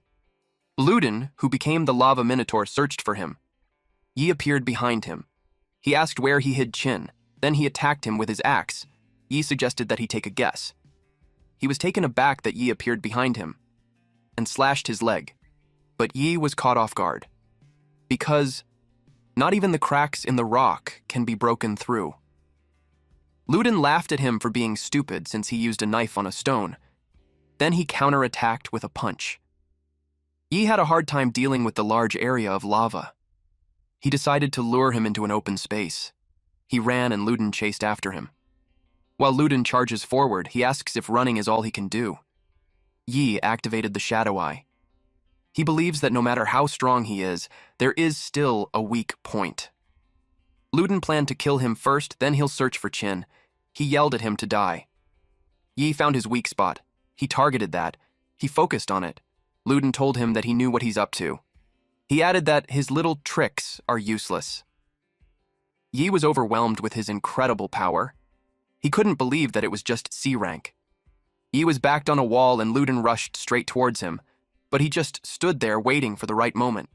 Luden, who became the lava minotaur, searched for him. Yi appeared behind him. He asked where he hid Chin. Then he attacked him with his axe. Yi suggested that he take a guess. He was taken aback that Yi appeared behind him and slashed his leg. But Yi was caught off guard. Because not even the cracks in the rock can be broken through. Luden laughed at him for being stupid since he used a knife on a stone. Then he counterattacked with a punch. Yi had a hard time dealing with the large area of lava. He decided to lure him into an open space. He ran and Luden chased after him. While Luden charges forward, he asks if running is all he can do. Yi activated the Shadow Eye. He believes that no matter how strong he is, there is still a weak point. Luden planned to kill him first, then he'll search for Chin. He yelled at him to die. Yi found his weak spot. He targeted that. He focused on it. Luden told him that he knew what he's up to. He added that his little tricks are useless. Yi was overwhelmed with his incredible power. He couldn't believe that it was just C rank. Yi was backed on a wall and Luden rushed straight towards him. but he just stood there waiting for the right moment.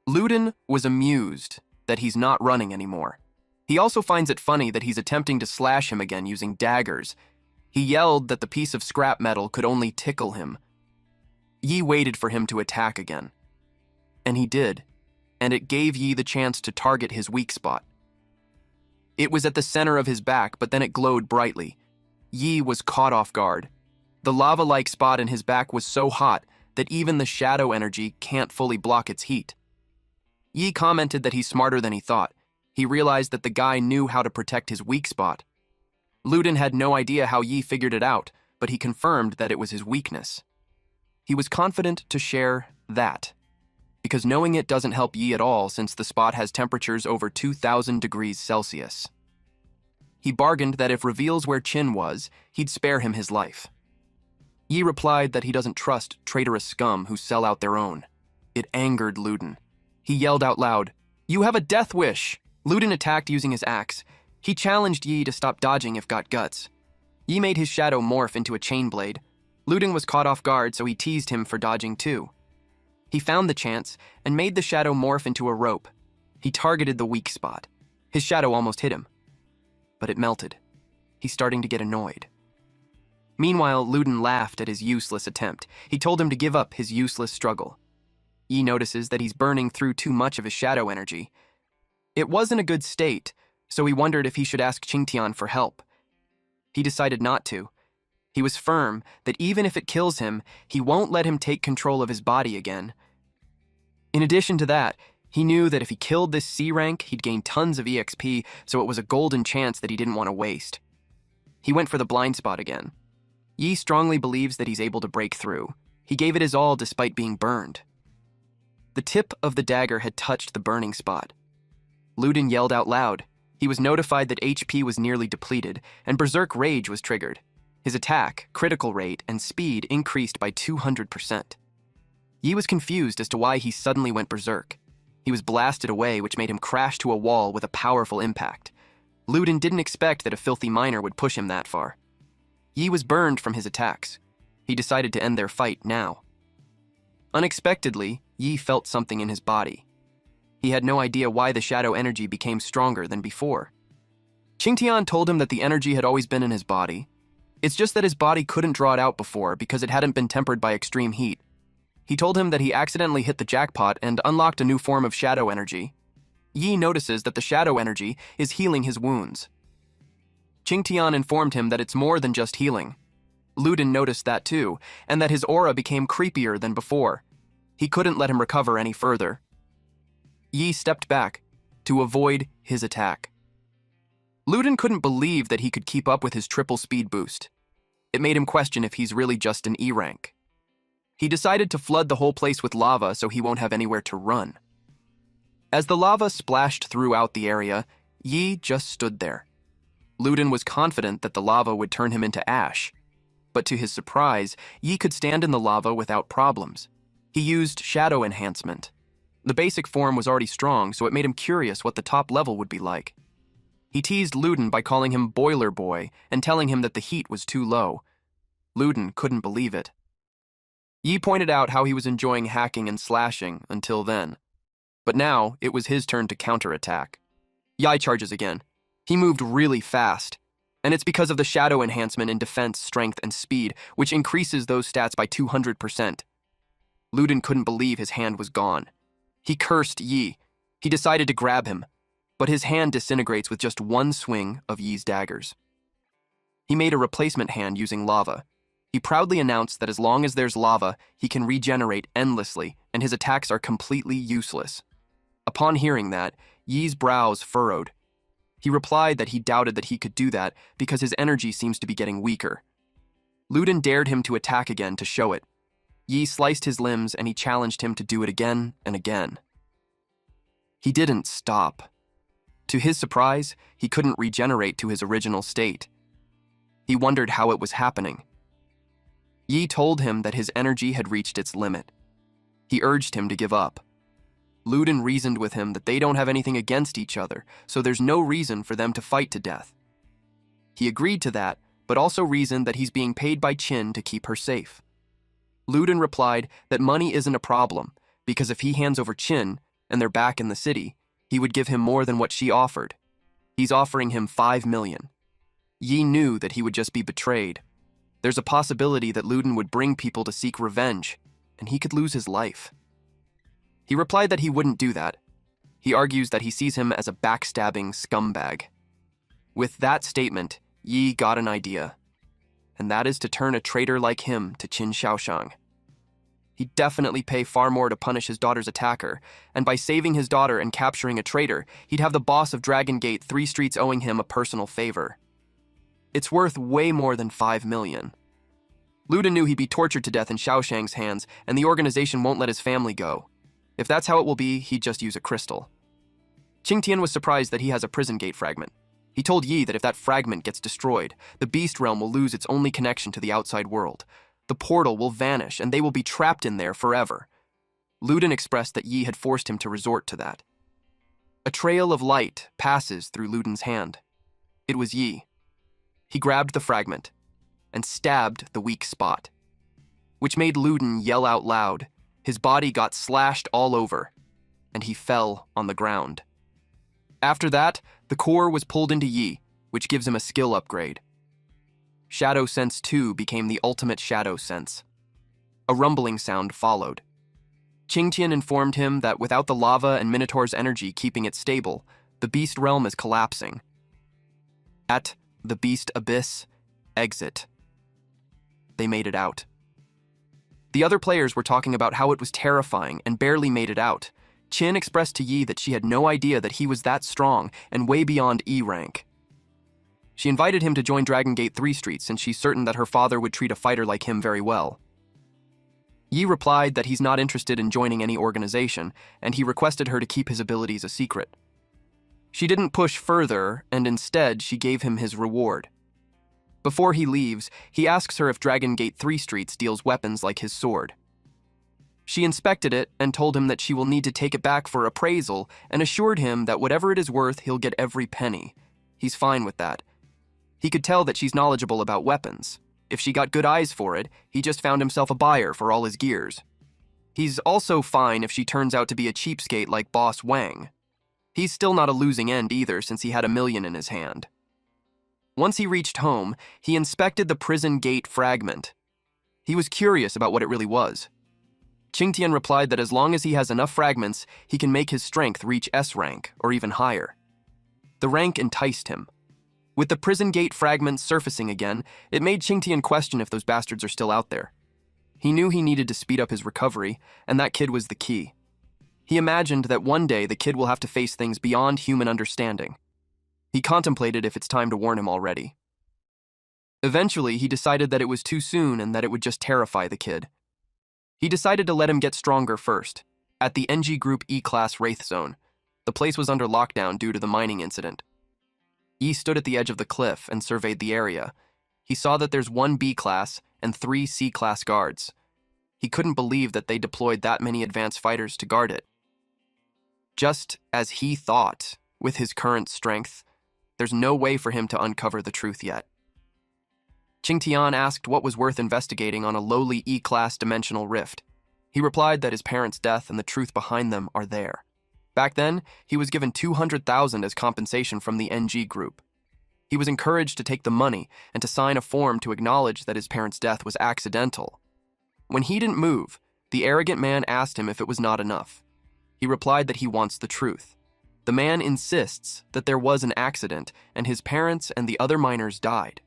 Luden was amused that he's not running anymore. He also finds it funny that he's attempting to slash him again using daggers. He yelled that the piece of scrap metal could only tickle him. Yi waited for him to attack again. And he did, and it gave Yi the chance to target his weak spot. It was at the center of his back, but then it glowed brightly. Yi was caught off guard. The lava-like spot in his back was so hot that even the shadow energy can't fully block its heat. Yi commented that he's smarter than he thought. He realized that the guy knew how to protect his weak spot. Luden had no idea how Yi figured it out, but he confirmed that it was his weakness. He was confident to share that, because knowing it doesn't help Yi at all since the spot has temperatures over 2,000 degrees Celsius. He bargained that if reveals where Chin was, he'd spare him his life. Yi replied that he doesn't trust traitorous scum who sell out their own. It angered Luden. He yelled out loud, "You have a death wish!" Luden attacked using his axe. He challenged Yi to stop dodging if got guts. Yi made his shadow morph into a chain blade. Luden was caught off guard, so he teased him for dodging too. He found the chance and made the shadow morph into a rope. He targeted the weak spot. His shadow almost hit him, but it melted. He's starting to get annoyed. Meanwhile, Luden laughed at his useless attempt. He told him to give up his useless struggle. Yi notices that he's burning through too much of his shadow energy. It wasn't a good state, so he wondered if he should ask Qingtian for help. He decided not to. He was firm that even if it kills him, he won't let him take control of his body again. In addition to that, he knew that if he killed this C rank, he'd gain tons of EXP, so it was a golden chance that he didn't want to waste. He went for the blind spot again. Yi strongly believes that he's able to break through. He gave it his all despite being burned. The tip of the dagger had touched the burning spot. Luden yelled out loud. He was notified that HP was nearly depleted, and Berserk Rage was triggered. His attack, critical rate, and speed increased by 200%. Yi was confused as to why he suddenly went berserk. He was blasted away, which made him crash to a wall with a powerful impact. Luden didn't expect that a filthy miner would push him that far. Yi was burned from his attacks. He decided to end their fight now. Unexpectedly, Yi felt something in his body. He had no idea why the shadow energy became stronger than before. Qingtian told him that the energy had always been in his body. It's just that his body couldn't draw it out before because it hadn't been tempered by extreme heat. He told him that he accidentally hit the jackpot and unlocked a new form of shadow energy. Yi notices that the shadow energy is healing his wounds. Qingtian informed him that it's more than just healing. Luden noticed that too, and that his aura became creepier than before. He couldn't let him recover any further. Yi stepped back to avoid his attack. Luden couldn't believe that he could keep up with his triple speed boost. It made him question if he's really just an E rank. He decided to flood the whole place with lava so he won't have anywhere to run. As the lava splashed throughout the area, Yi just stood there. Luden was confident that the lava would turn him into ash. But to his surprise, Yi could stand in the lava without problems. He used shadow enhancement. The basic form was already strong, so it made him curious what the top level would be like. He teased Luden by calling him Boiler Boy and telling him that the heat was too low. Luden couldn't believe it. Yi pointed out how he was enjoying hacking and slashing until then. But now, it was his turn to counterattack. Yi charges again. He moved really fast, and it's because of the shadow enhancement in defense, strength, and speed, which increases those stats by 200%. Luden couldn't believe his hand was gone. He cursed Yi. He decided to grab him, but his hand disintegrates with just one swing of Yi's daggers. He made a replacement hand using lava. He proudly announced that as long as there's lava, he can regenerate endlessly, and his attacks are completely useless. Upon hearing that, Yi's brows furrowed. He replied that he doubted that he could do that because his energy seems to be getting weaker. Luden dared him to attack again to show it. Yi sliced his limbs and he challenged him to do it again and again. He didn't stop. To his surprise, he couldn't regenerate to his original state. He wondered how it was happening. Yi told him that his energy had reached its limit. He urged him to give up. Luden reasoned with him that they don't have anything against each other, so there's no reason for them to fight to death. He agreed to that, but also reasoned that he's being paid by Qin to keep her safe. Luden replied that money isn't a problem, because if he hands over Chin and they're back in the city, he would give him more than what she offered. He's offering him 5 million. Yi knew that he would just be betrayed. There's a possibility that Luden would bring people to seek revenge, and he could lose his life. He replied that he wouldn't do that. He argues that he sees him as a backstabbing scumbag. With that statement, Yi got an idea, and that is to turn a traitor like him to Qin Shaoshang. He'd definitely pay far more to punish his daughter's attacker, and by saving his daughter and capturing a traitor, he'd have the boss of Dragon Gate 3 Streets owing him a personal favor. It's worth way more than 5 million. Luden knew he'd be tortured to death in Shaoshang's hands, and the organization won't let his family go. If that's how it will be, he'd just use a crystal. Qingtian was surprised that he has a prison gate fragment. He told Yi that if that fragment gets destroyed, the beast realm will lose its only connection to the outside world. The portal will vanish, and they will be trapped in there forever. Luden expressed that Yi had forced him to resort to that. A trail of light passes through Luden's hand. It was Yi. He grabbed the fragment and stabbed the weak spot, which made Luden yell out loud. His body got slashed all over, and he fell on the ground. After that, the core was pulled into Yi, which gives him a skill upgrade. Shadow Sense 2 became the ultimate Shadow Sense. A rumbling sound followed. Qingtian informed him that without the lava and Minotaur's energy keeping it stable, the beast realm is collapsing. At the beast abyss, exit. They made it out. The other players were talking about how it was terrifying and barely made it out. Qin expressed to Yi that she had no idea that he was that strong and way beyond E rank. She invited him to join Dragon Gate 3 Streets since she's certain that her father would treat a fighter like him very well. Yi replied that he's not interested in joining any organization, and he requested her to keep his abilities a secret. She didn't push further, and instead she gave him his reward. Before he leaves, he asks her if Dragon Gate 3 Streets deals weapons like his sword. She inspected it and told him that she will need to take it back for appraisal and assured him that whatever it is worth, he'll get every penny. He's fine with that. He could tell that she's knowledgeable about weapons. If she got good eyes for it, he just found himself a buyer for all his gears. He's also fine if she turns out to be a cheapskate like Boss Wang. He's still not a losing end either since he had $1 million in his hand. Once he reached home, he inspected the prison gate fragment. He was curious about what it really was. Qingtian replied that as long as he has enough fragments, he can make his strength reach S rank or even higher. The rank enticed him. With the prison gate fragments surfacing again, it made Qingtian question if those bastards are still out there. He knew he needed to speed up his recovery, and that kid was the key. He imagined that one day the kid will have to face things beyond human understanding. He contemplated if it's time to warn him already. Eventually, he decided that it was too soon and that it would just terrify the kid. He decided to let him get stronger first, at the NG Group E-Class Wraith Zone. The place was under lockdown due to the mining incident. Yi stood at the edge of the cliff and surveyed the area. He saw that there's 1 B-Class and 3 C-Class guards. He couldn't believe that they deployed that many advanced fighters to guard it. Just as he thought, with his current strength, there's no way for him to uncover the truth yet. Qingtian asked what was worth investigating on a lowly E-Class dimensional rift. He replied that his parents' death and the truth behind them are there. Back then, he was given 200,000 as compensation from the NG Group. He was encouraged to take the money and to sign a form to acknowledge that his parents' death was accidental. When he didn't move, the arrogant man asked him if it was not enough. He replied that he wants the truth. The man insists that there was an accident and his parents and the other miners died.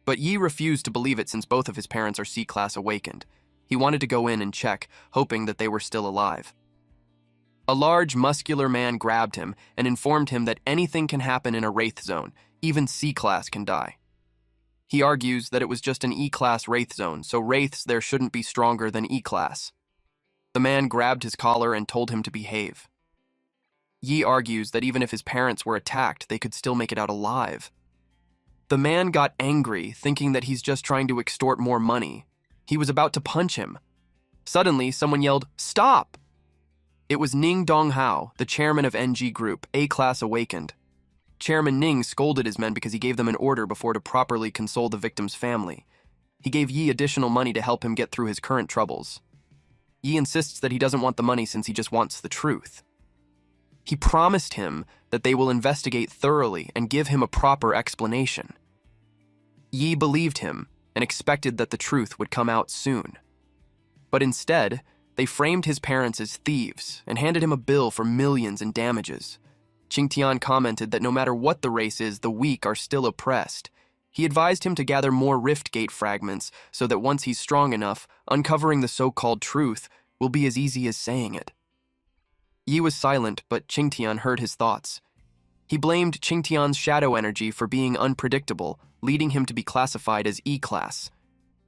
But Yi refused to believe it since both of his parents are C-Class awakened. He wanted to go in and check, hoping that they were still alive. A large, muscular man grabbed him and informed him that anything can happen in a Wraith Zone, even C-Class can die. He argues that it was just an E-Class Wraith Zone, so Wraiths there shouldn't be stronger than E-Class. The man grabbed his collar and told him to behave. Yi argues that even if his parents were attacked, they could still make it out alive. The man got angry, thinking that he's just trying to extort more money. He was about to punch him. Suddenly, someone yelled, "Stop!" It was Ning Donghao, the chairman of NG Group, A-Class Awakened. Chairman Ning scolded his men because he gave them an order before to properly console the victim's family. He gave Yi additional money to help him get through his current troubles. Yi insists that he doesn't want the money since he just wants the truth. He promised him that they will investigate thoroughly and give him a proper explanation. Yi believed him and expected that the truth would come out soon. But instead, they framed his parents as thieves and handed him a bill for millions in damages. Qingtian commented that no matter what the race is, the weak are still oppressed. He advised him to gather more Rift Gate fragments so that once he's strong enough, uncovering the so-called truth will be as easy as saying it. Yi was silent, but Qingtian heard his thoughts. He blamed Qingtian's shadow energy for being unpredictable, leading him to be classified as E-class.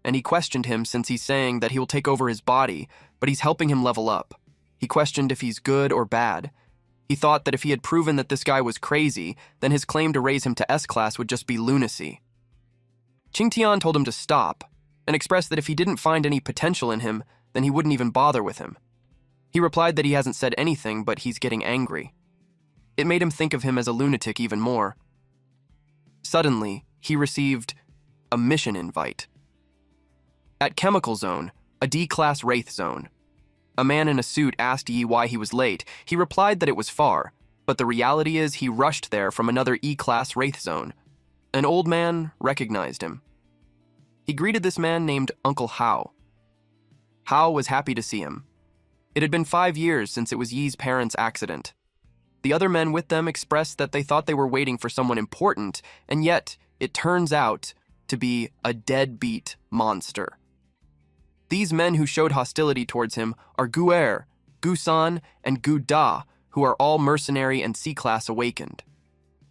And he questioned him since he's saying that he will take over his body, but he's helping him level up. He questioned if he's good or bad. He thought that if he had proven that this guy was crazy, then his claim to raise him to S-class would just be lunacy. Qingtian told him to stop, and expressed that if he didn't find any potential in him, then he wouldn't even bother with him. He replied that he hasn't said anything, but he's getting angry. It made him think of him as a lunatic even more. Suddenly, he received a mission invite. At Chemical Zone, a D-class Wraith zone. A man in a suit asked Yi why he was late. He replied that it was far, but the reality is he rushed there from another E-class Wraith zone. An old man recognized him. He greeted this man named Uncle Hao. Hao was happy to see him. It had been 5 years since it was Yi's parents' accident. The other men with them expressed that they thought they were waiting for someone important, and yet it turns out to be a deadbeat monster. These men who showed hostility towards him are Guer, Gusan, and Guda, who are all mercenary and C-class awakened.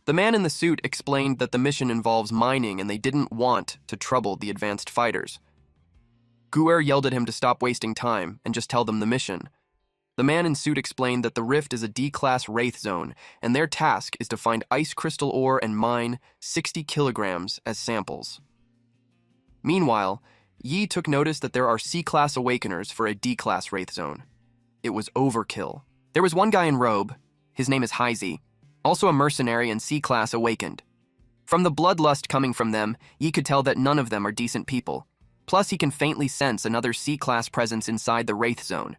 The man in the suit explained that the mission involves mining and they didn't want to trouble the advanced fighters. Guer yelled at him to stop wasting time and just tell them the mission. The man in suit explained that the Rift is a D-class Wraith zone, and their task is to find ice crystal ore and mine 60 kilograms as samples. Meanwhile, Yi took notice that there are C-class awakeners for a D-class Wraith zone. It was overkill. There was one guy in robe, his name is Heizi, also a mercenary and C-class awakened. From the bloodlust coming from them, Yi could tell that none of them are decent people. Plus, he can faintly sense another C-class presence inside the Wraith zone.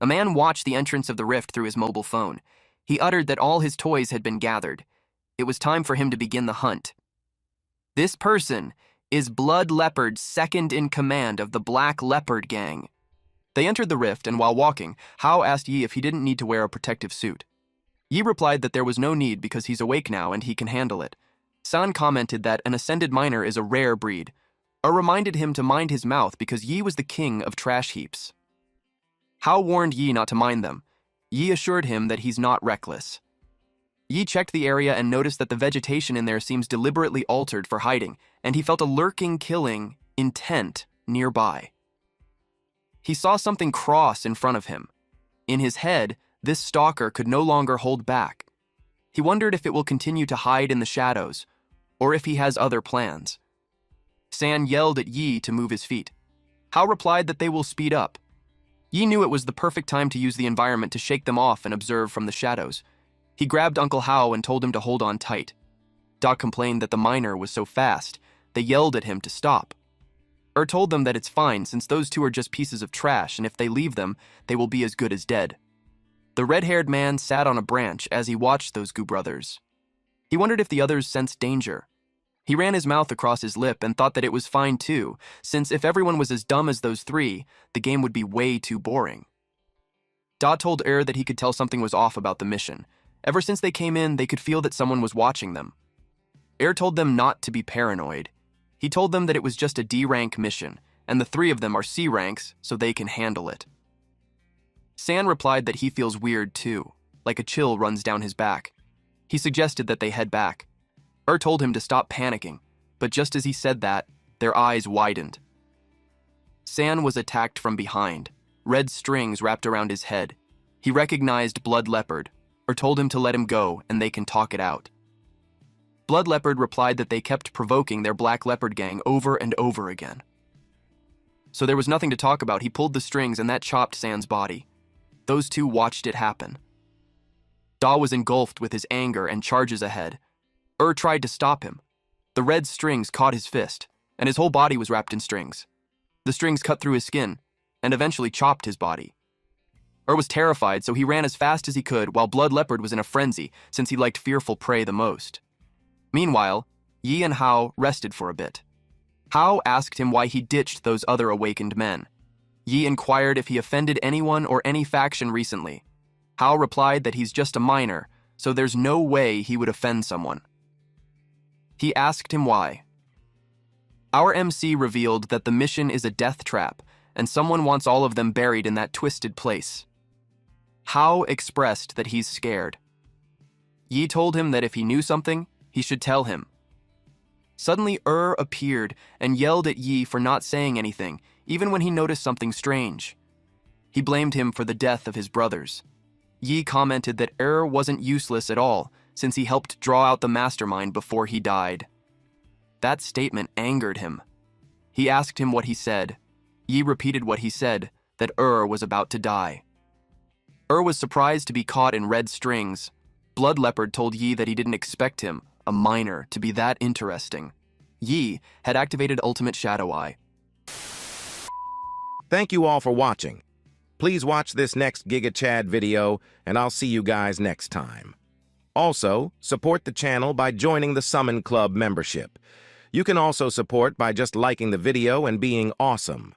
A man watched the entrance of the rift through his mobile phone. He uttered that all his toys had been gathered. It was time for him to begin the hunt. This person is Blood Leopard's second in command of the Black Leopard Gang. They entered the rift, and while walking, Hao asked Yi if he didn't need to wear a protective suit. Yi replied that there was no need because he's awake now and he can handle it. San commented that an ascended miner is a rare breed, or reminded him to mind his mouth because Yi was the king of trash heaps. Hao warned Yi not to mind them. Yi assured him that he's not reckless. Yi checked the area and noticed that the vegetation in there seems deliberately altered for hiding, and he felt a lurking, killing intent nearby. He saw something cross in front of him. In his head, this stalker could no longer hold back. He wondered if it will continue to hide in the shadows, or if he has other plans. San yelled at Yi to move his feet. Hao replied that they will speed up. Yi knew it was the perfect time to use the environment to shake them off and observe from the shadows. He grabbed Uncle Hao and told him to hold on tight. Doc complained that the miner was so fast, they yelled at him to stop. Told them that it's fine since those two are just pieces of trash, and if they leave them, they will be as good as dead. The red-haired man sat on a branch as he watched those Gu brothers. He wondered if the others sensed danger. He ran his mouth across his lip and thought that it was fine too, since if everyone was as dumb as those three, the game would be way too boring. Da told that he could tell something was off about the mission. Ever since they came in, they could feel that someone was watching them. Told them not to be paranoid. He told them that it was just a D-rank mission, and the three of them are C ranks, so they can handle it. San replied that he feels weird too, like a chill runs down his back. He suggested that they head back. Told him to stop panicking, but just as he said that, their eyes widened. San was attacked from behind, red strings wrapped around his head. He recognized Blood Leopard, told him to let him go and they can talk it out. Blood Leopard replied that they kept provoking their Black Leopard gang over and over again. So there was nothing to talk about. He pulled the strings and that chopped San's body. Those two watched it happen. Da was engulfed with his anger and charges ahead. Tried to stop him. The red strings caught his fist. and his whole body was wrapped in strings. The strings cut through his skin and eventually chopped his body. Was terrified, so he ran as fast as he could, while Blood Leopard was in a frenzy since he liked fearful prey the most. Meanwhile, Yi and Hao rested for a bit. Hao asked him why he ditched those other awakened men. Yi inquired if he offended anyone or any faction recently. Hao replied that he's just a minor, so there's no way he would offend someone. He asked him why. Our MC revealed that the mission is a death trap, and someone wants all of them buried in that twisted place. Hao expressed that he's scared. Yi told him that if he knew something, he should tell him. Suddenly, appeared and yelled at Yi for not saying anything, even when he noticed something strange. He blamed him for the death of his brothers. Yi commented that wasn't useless at all, since he helped draw out the mastermind before he died. That statement angered him. He asked him what he said. Yi repeated what he said, that was about to die. Was surprised to be caught in red strings. Blood Leopard told Yi that he didn't expect him, a minor, to be that interesting. Yi had activated Ultimate Shadow Eye. Thank you all for watching. Please watch this next Giga Chad video, and I'll see you guys next time. Also, support the channel by joining the Summon Club membership. You can also support by just liking the video and being awesome.